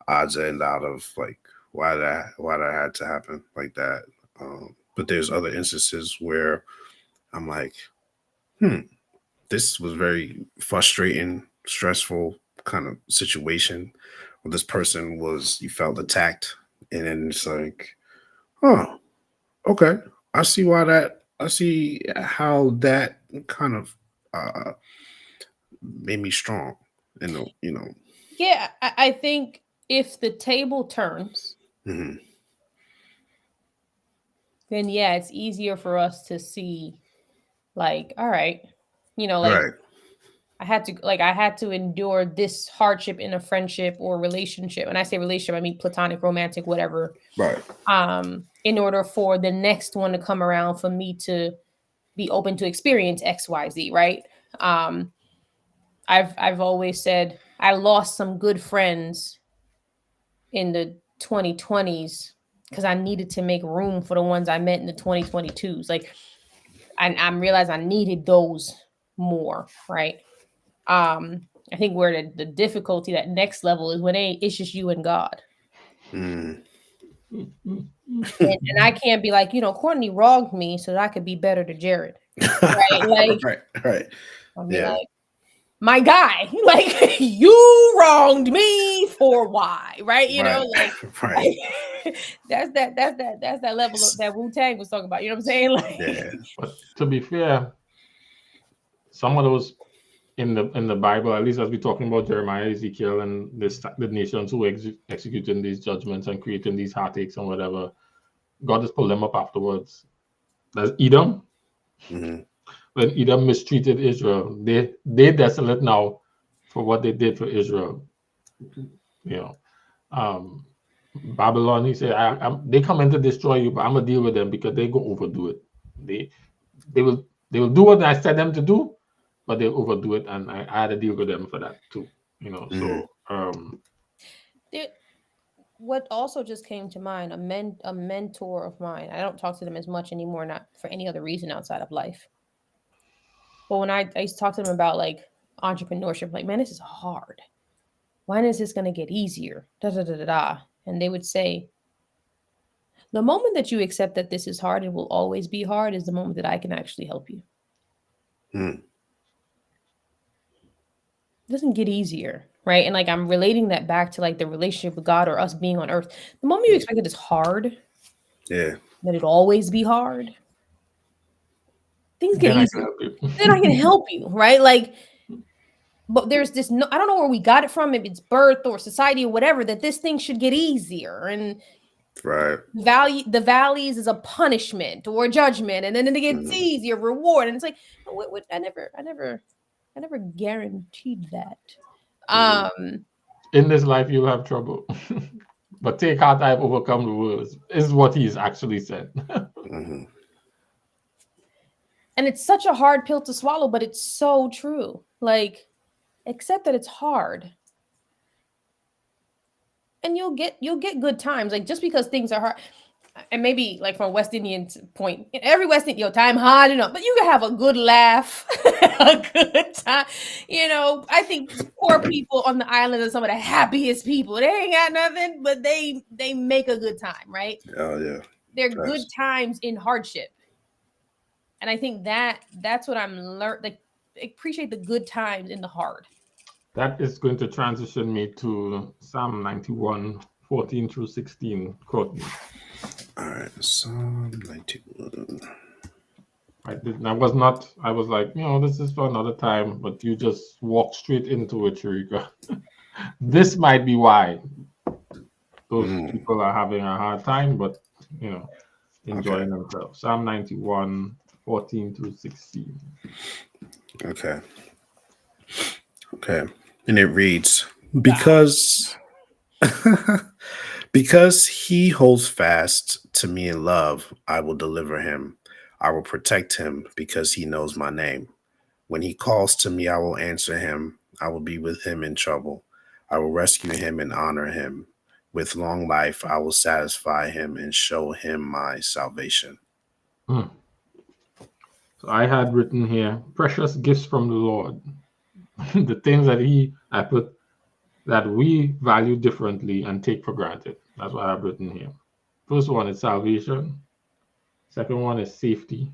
odds end out of. Like, why that had to happen like that. But there's other instances where I'm like, hmm, this was very frustrating, stressful kind of situation where this person was, you felt attacked. And then it's like, oh, okay. I see how that kind of uh, made me strong. Yeah, I think if the table turns, Mm-hmm. then yeah, it's easier for us to see, like, all right, like Right. I had to endure this hardship in a friendship or relationship. And I say relationship, I mean platonic, romantic, whatever. Right. In order for the next one to come around for me to be open to experience XYZ, right? I've always said I lost some good friends in the 2020s because I needed to make room for the ones I met in the 2022s. Like I realized I needed those more, right? I think where the difficulty, that next level, is when it's just you and God. Mm. And I can't be like, Courtney wronged me so that I could be better to Jared. Right? Like, right. I'll be like, my guy, like, you wronged me for why? Right? Right. That's that level of that Wu-Tang was talking about. You know what I'm saying? Like, Yeah. But to be fair, some of those in the Bible, at least as we're talking about Jeremiah, Ezekiel, and the nations who executing these judgments and creating these heartaches and whatever, God just pulled them up afterwards. There's Edom. Mm-hmm. When Edom mistreated Israel, they desolate now for what they did for Israel. Babylon, he said, they come in to destroy you, but I'm gonna deal with them because they go overdo it. They will do what I said them to do, but they'll overdo it, and I had to deal with them for that too. Mm-hmm. So what also just came to mind, a mentor of mine. I don't talk to them as much anymore, not for any other reason outside of life. But when I used to talk to them about like entrepreneurship, like, man, this is hard. When is this gonna get easier? Da da da da da. And they would say, the moment that you accept that this is hard, it will always be hard, is the moment that I can actually help you. Mm. It doesn't get easier, right? And like I'm relating that back to like the relationship with God or us being on earth. The moment you expect it is hard, Yeah. that it always be hard, things get Then I easy. can help you. Then I can help you, right? Like, but there's this I don't know where we got it from, maybe it's birth or society or whatever, that this thing should get easier. And Right. the valleys is a punishment or a judgment, and then it gets easier, reward. And it's like, I never guaranteed that. In this life, you'll have trouble, but take heart, I've overcome the world. Is what he's actually said. Mm-hmm. And it's such a hard pill to swallow, but it's so true. Like, accept that it's hard. And you'll get good times. Like, just because things are hard, and maybe like from a West Indian point, every West Indian, time hard enough, but you can have a good laugh, a good time. I think poor people on the island are some of the happiest people. They ain't got nothing, but they make a good time, right? Oh yeah. They're good times in hardship. And I think that's what I'm learning. Like, appreciate the good times in the hard. That is going to transition me to Psalm 91, 14 through 16. Courtney. All right, Psalm 91. I was like, this is for another time, but you just walked straight into it, Sharika. This might be why those people are having a hard time, but, enjoying themselves. Psalm 91, 14 through 16. Okay. And it reads, because he holds fast to me in love, I will deliver him. I will protect him because he knows my name. When he calls to me, I will answer him. I will be with him in trouble. I will rescue him and honor him. With long life, I will satisfy him and show him my salvation. So I had written here, precious gifts from the Lord. The things that I put that we value differently and take for granted. That's what I've written here. First one is salvation. Second one is safety.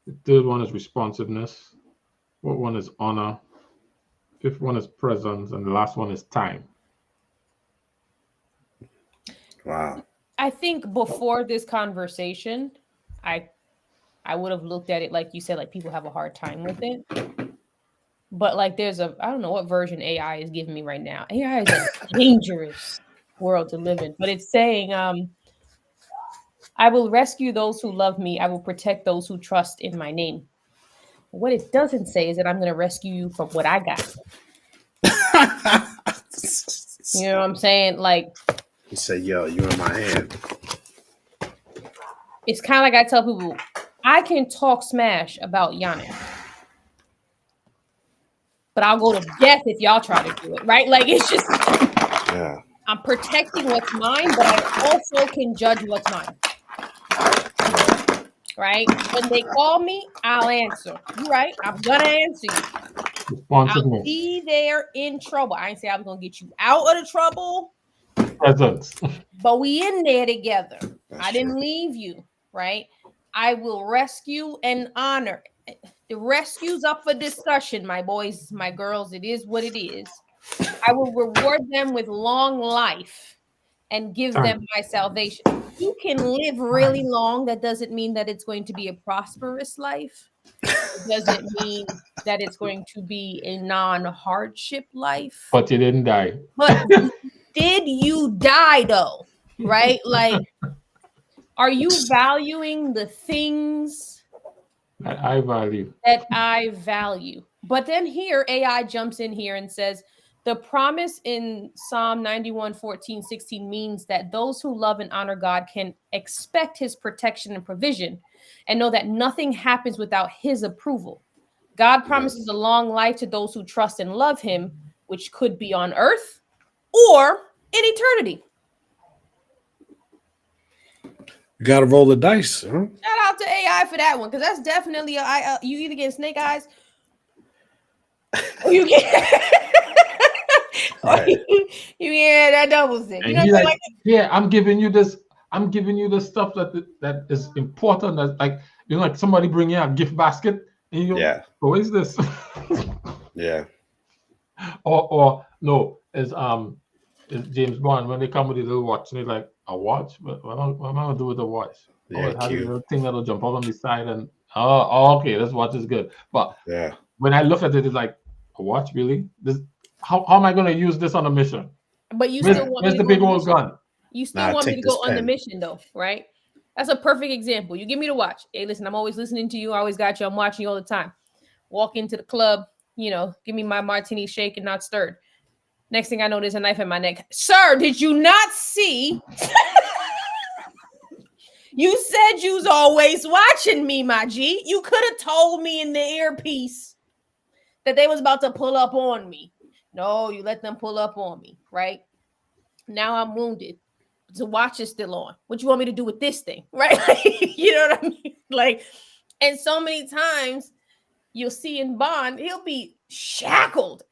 The third one is responsiveness. Fourth one is honor. Fifth one is presence. And the last one is time. Wow. I think before this conversation, I would have looked at it like you said, like people have a hard time with it. But like there's I don't know what version AI is giving me right now. AI is a dangerous world to live in. But it's saying, I will rescue those who love me. I will protect those who trust in my name. What it doesn't say is that I'm going to rescue you from what I got. You know what I'm saying? Like, he said, yo, you in my hand. it's kind of like I tell people, I can talk smash about Giannis, but I'll go to death if y'all try to do it, right? Like, it's just, Yeah. I'm protecting what's mine, but I also can judge what's mine. Right? When they call me, I'll answer. You're right. I'm going to answer you. I'll be there in trouble. I ain't say I was going to get you out of the trouble. Presence. But we in there together. That's I didn't true. leave you, right? I will rescue and honor. The rescue's up for discussion, my boys, my girls. It is what it is. I will reward them with long life and give them my salvation. You can live really long. That doesn't mean that it's going to be a prosperous life. It doesn't mean that it's going to be a non-hardship life. But you didn't die. But did you die though? Right? Like, are you valuing the things that I value? That I value. But then here, AI jumps in here and says, the promise in Psalm 91, 14, 16 means that those who love and honor God can expect his protection and provision and know that nothing happens without his approval. God promises a long life to those who trust and love him, which could be on earth or in eternity. You got to roll the dice. Huh? Shout out to AI for that one, because that's definitely you either get snake eyes or you get you get that double stick. You know what I'm like, yeah, I'm giving you this. I'm giving you the stuff that is important. That, like, you know, like somebody bring you a gift basket and you go, what is this? Yeah. Or no, is James Bond when they come with a little watch and they're like, a watch? What am I gonna do with the watch? Yeah, it has a little thing that'll jump out on the side and okay, this watch is good. But when I look at it, it's like, a watch, really? How am I gonna use this on a mission? But you still want where's the big old gun? You still want me to go on the mission though, right? That's a perfect example. You give me the watch. Hey, listen, I'm always listening to you. I always got you. I'm watching you all the time. Walk into the club, you know, give me my martini shaken, not stirred. Next thing I know, there's a knife in my neck. Sir, did you not see? You said you was always watching me, my G. You could have told me in the earpiece that they was about to pull up on me. No, you let them pull up on me, right? Now I'm wounded. The watch is still on. What you want me to do with this thing, right? You know what I mean? Like, and so many times you'll see in Bond, he'll be shackled.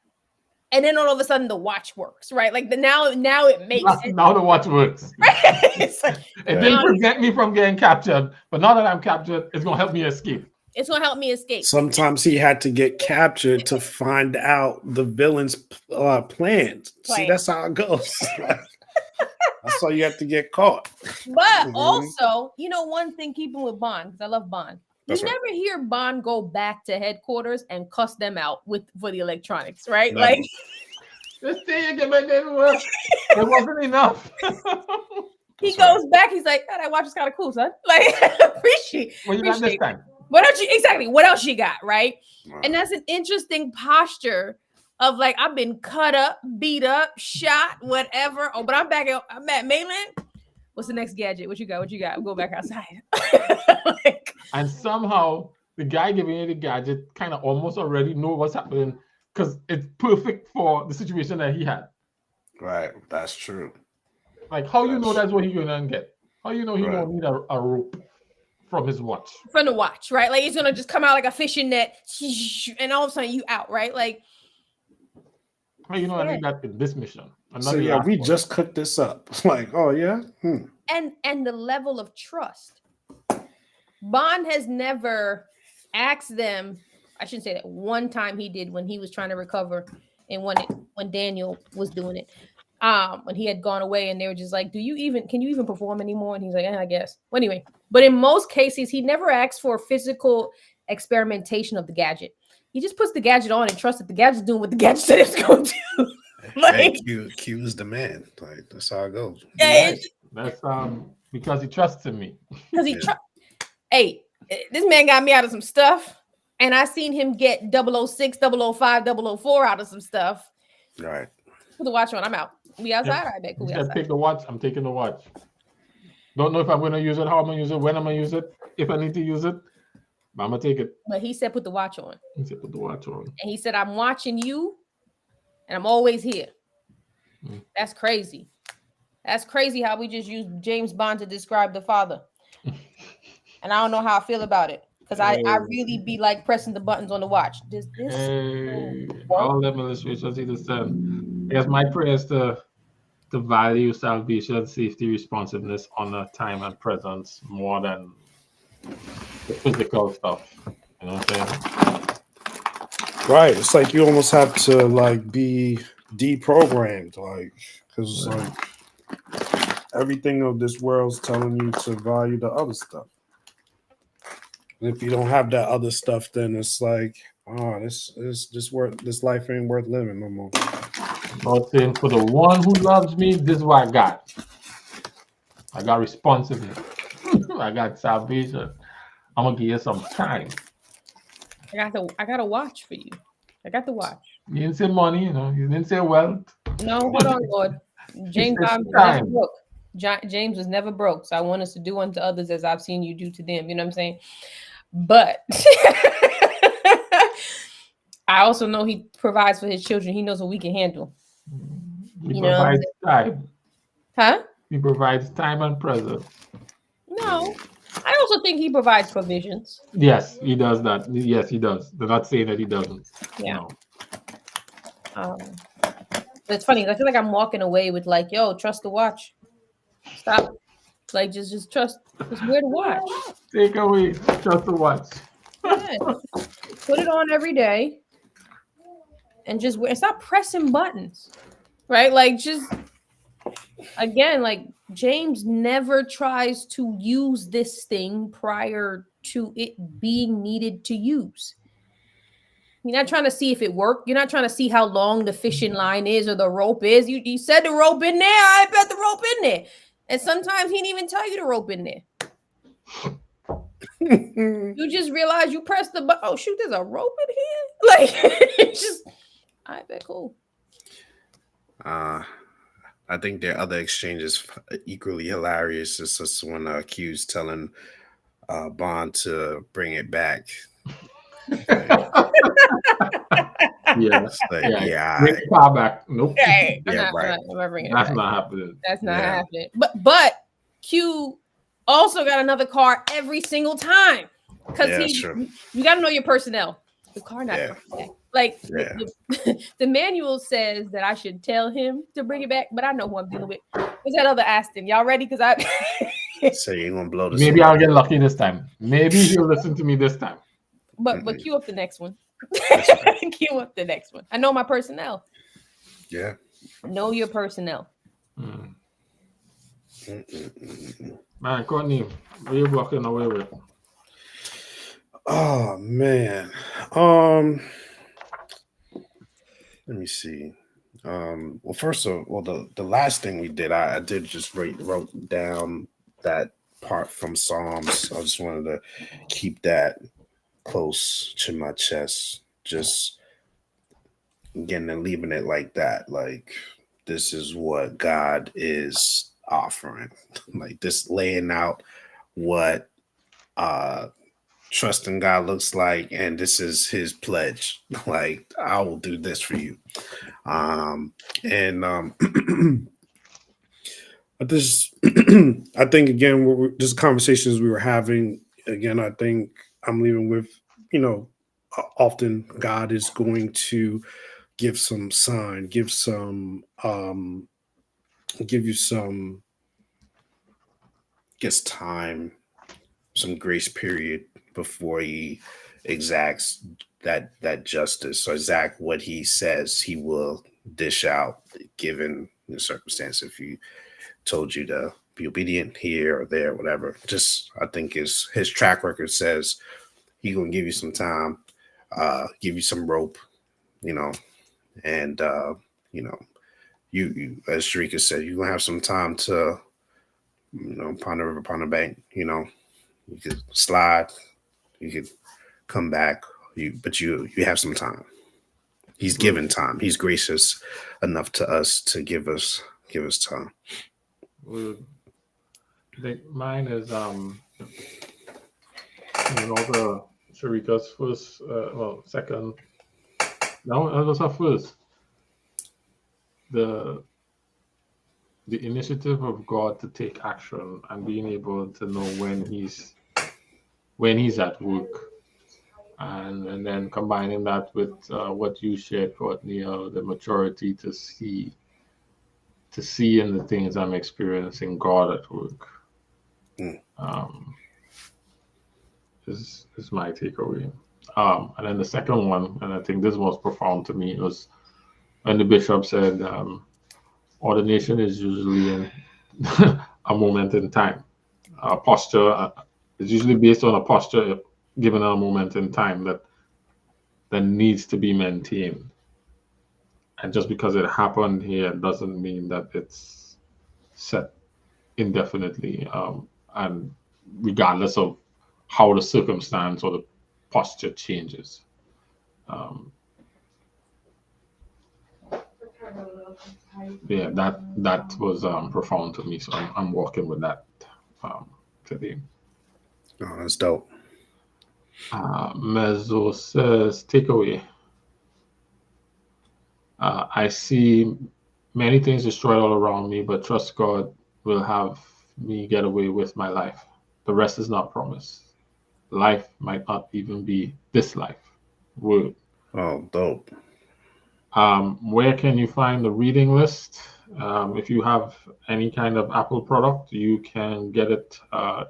And then all of a sudden the watch works, right? Like now it makes sense. Now the watch works. It didn't prevent me from getting captured, but now that I'm captured, it's gonna help me escape. It's gonna help me escape. Sometimes he had to get captured to find out the villain's plans. See, that's how it goes. That's why you have to get caught. But also, you know, one thing keeping with Bond, because I love Bond. You never hear Bond go back to headquarters and cuss them out for the electronics, right? Never. Like, this thing didn't work. It wasn't enough. He goes back. He's like, oh, that watch is kind of cool, son. Like, appreciate. What you got this time? What else you got, right? Wow. And that's an interesting posture of like, I've been cut up, beat up, shot, whatever. Oh, but I'm at mainland. What's the next gadget? What you got? I'll go back outside. And somehow the guy giving you the gadget kind of almost already know what's happening because it's perfect for the situation that he had. Right, that's true. Like, how you know that's what he's gonna get? How you know he won't need a rope from his watch? From the watch, right? Like, he's gonna just come out like a fishing net, and all of a sudden you out, right? Like, how you know I need that in this mission? So yeah, we just cooked this up. Like, oh yeah, and the level of trust. Bond has never asked them. I shouldn't say that. One time he did when he was trying to recover, and when Daniel was doing it, when he had gone away, and they were just like, can you even perform anymore? And he's like, I guess. Well, anyway, but in most cases, he never asked for physical experimentation of the gadget. he just puts the gadget on and trusts that the gadget's doing what the gadget said it's going to do. Hey, Like, Q is the man. Like that's how it goes. yeah, Right. That's because he trusts in me. because he Yeah. Hey, this man got me out of some stuff, and I seen him get 006, 005, 004 out of some stuff. Right. Put the watch on. I'm out. We outside. Yep. All right, babe. Cool. He We said, outside. take the watch. I'm taking the watch. Don't know if I'm going to use it, how I'm going to use it, when I'm going to use it, if I need to use it. But I'm going to take it. But he said, put the watch on. He said, put the watch on. And he said, I'm watching you, and I'm always here. Mm. That's crazy. That's crazy how we just used James Bond to describe the father. And I don't know how I feel about it. Because I really be like pressing the buttons on the watch. Does this work? All them illustrations he just said. I guess my prayer is to value salvation, safety, responsiveness, honor, time, and presence more than the physical stuff. You know what I'm saying? Right. It's like you almost have to like be deprogrammed, like because like everything of this world's telling you to value the other stuff. And if you don't have that other stuff, then it's like, oh, this life ain't worth living no more. God saying, for the one who loves me, this is what I got. I got responsiveness. I got salvation. I'm gonna give you some time. I got a watch for you. I got the watch. You didn't say money, you know. You didn't say wealth. No, hold on, Lord. James said was never time. broke. James was never broke. So I want us to do unto others as I've seen you do to them. You know what I'm saying? But I also know he provides for his children. He knows what we can handle. He You know what I'm provides time. Huh? He provides time and presence. No. I also think he provides provisions. Yes, he does that. Yes, he does. They're not saying that he doesn't. Yeah. No. But it's funny. I feel like I'm walking away with like, yo, trust the watch. Stop. Like just trust. Just wear the watch. Take away. Trust the watch. Yeah. Put it on every day. And just wear. Stop pressing buttons. Right? Like just again, like James never tries to use this thing prior to it being needed to use. You're not trying to see if it worked. You're not trying to see how long the fishing line is or the rope is. You said the rope in there. I bet the rope in there. And sometimes he didn't even tell you the rope in there. You just realize you press the button. Oh, shoot, there's a rope in here. Like, it's just, I bet cool. I think there are other exchanges equally hilarious. It's just when Q's telling Bond to bring it back. Yeah. Yeah. Car back. Nope. Right. Yeah, right. I'm not bringing it That's back. not happening. That's not happening. But Q also got another car every single time. Because you got to know your personnel. The car not coming back. Like the manual says that I should tell him to bring it back, but I know who I'm dealing with. What's that other Aston? Y'all ready? Because I So you're gonna blow the Maybe I'll get lucky this time. Maybe he'll listen to me this time. but cue up the next one. Right. Cue up the next one. I know my personnel. Yeah. Know your personnel. Man, Courtney, what are you walking away with? Oh man. Let me see. Well, first of all, the last thing we did, I did just wrote down that part from Psalms. I just wanted to keep that close to my chest. Just again and leaving it like that. Like this is what God is offering. Like this laying out what trusting God looks like, and this is his pledge. Like I will do this for you. This I think again just conversations we were having again. I think I'm leaving with often God is going to give some sign, give you some time, some grace period before he exacts that justice or exact what he says he will dish out given the circumstance. If he told you to be obedient here or there, whatever, just I think his track record says he's gonna give you some time, give you some rope, you know, and you know, you as Sharika said, you're gonna have some time to, upon the river, upon the bank, you could slide, you could come back, but you have some time. He's given time. He's gracious enough to us to give us time. I think mine is the Sharika's first, second. No, that was her first. The initiative of God to take action and being able to know when he's at work, and then combining that with what you shared, Courtney, the maturity to see in the things I'm experiencing God at work. Is my takeaway. And then the second one, and I think this was profound to me, was when the bishop said, ordination is usually in a moment in time. Posture is usually based on a posture given a moment in time that needs to be maintained. And just because it happened here doesn't mean that it's set indefinitely. And regardless of how the circumstance or the posture changes. Yeah, that was profound to me. So I'm working with that today. Oh, that's dope. Mezzo says, takeaway. I see many things destroyed all around me, but trust God will have me get away with my life. The rest is not promised. Life might not even be this life. Word. Oh, dope. Where can you find the reading list? If you have any kind of Apple product, you can get it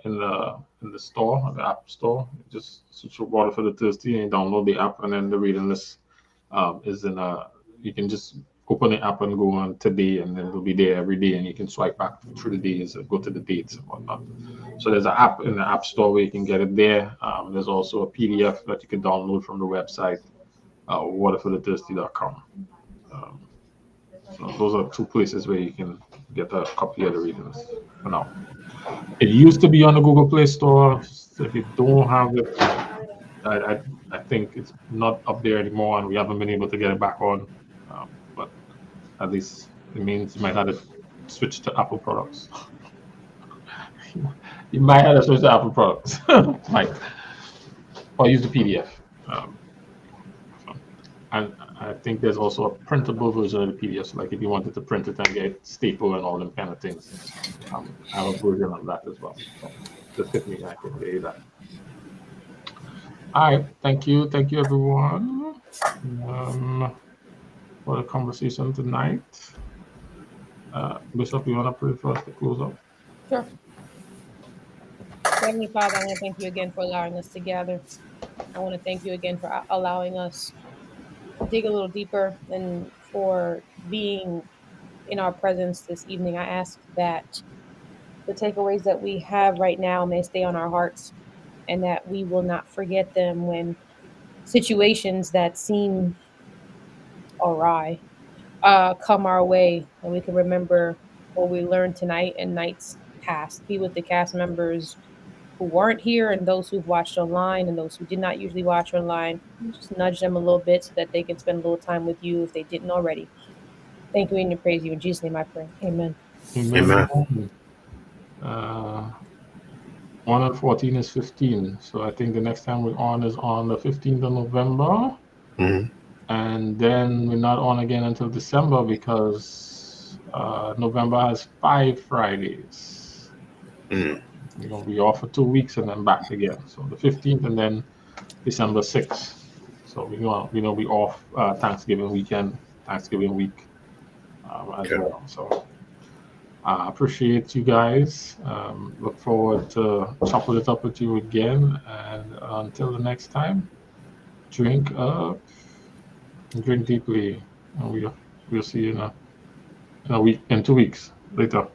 in the store, the app store. Just search for Water for the Thirsty and download the app, and then the reading list is in a. You can just open the app and go on today, and then it'll be there every day, and you can swipe back through the days and go to the dates and whatnot. So there's an app in the App Store where you can get it there. There's also a PDF that you can download from the website, waterforthethirsty.com. So those are two places where you can get a copy of the reading list for now. It used to be on the Google Play Store. So if you don't have it, I think it's not up there anymore, and we haven't been able to get it back on. But at least it means you might have to switch to Apple products. You might have to switch to Apple products, or use the PDF. And I think there's also a printable version of the PDF. So like if you wanted to print it and get staple and all them kind of things, I have a version of that as well. So just hit me, I can tell you that. All right, thank you everyone for the conversation tonight. Bishop, you want to pray for us to close up? Sure. Heavenly Father, I want to thank you again for allowing us to gather. I want to thank you again for allowing us to dig a little deeper and for being in our presence this evening. I ask that the takeaways that we have right now may stay on our hearts and that we will not forget them when situations that seem awry come our way, and we can remember what we learned tonight and nights past. Be with the cast members who weren't here and those who've watched online and those who did not usually watch online. Just nudge them a little bit so that they can spend a little time with you if they didn't already. Thank you and praise you. In Jesus' name I pray. Amen. Amen. 1 and 14 is 15. So I think the next time we're on is on the 15th of November. Mm-hmm. And then we're not on again until December because November has 5 Fridays. Mm. We're going to be off for 2 weeks and then back again. So the 15th and then December 6th. So we're going to be off Thanksgiving weekend, Thanksgiving week as well. So I appreciate you guys. Look forward to chopping it up with you again. And until the next time, drink up. Drink deeply, and we'll see you in 2 weeks later.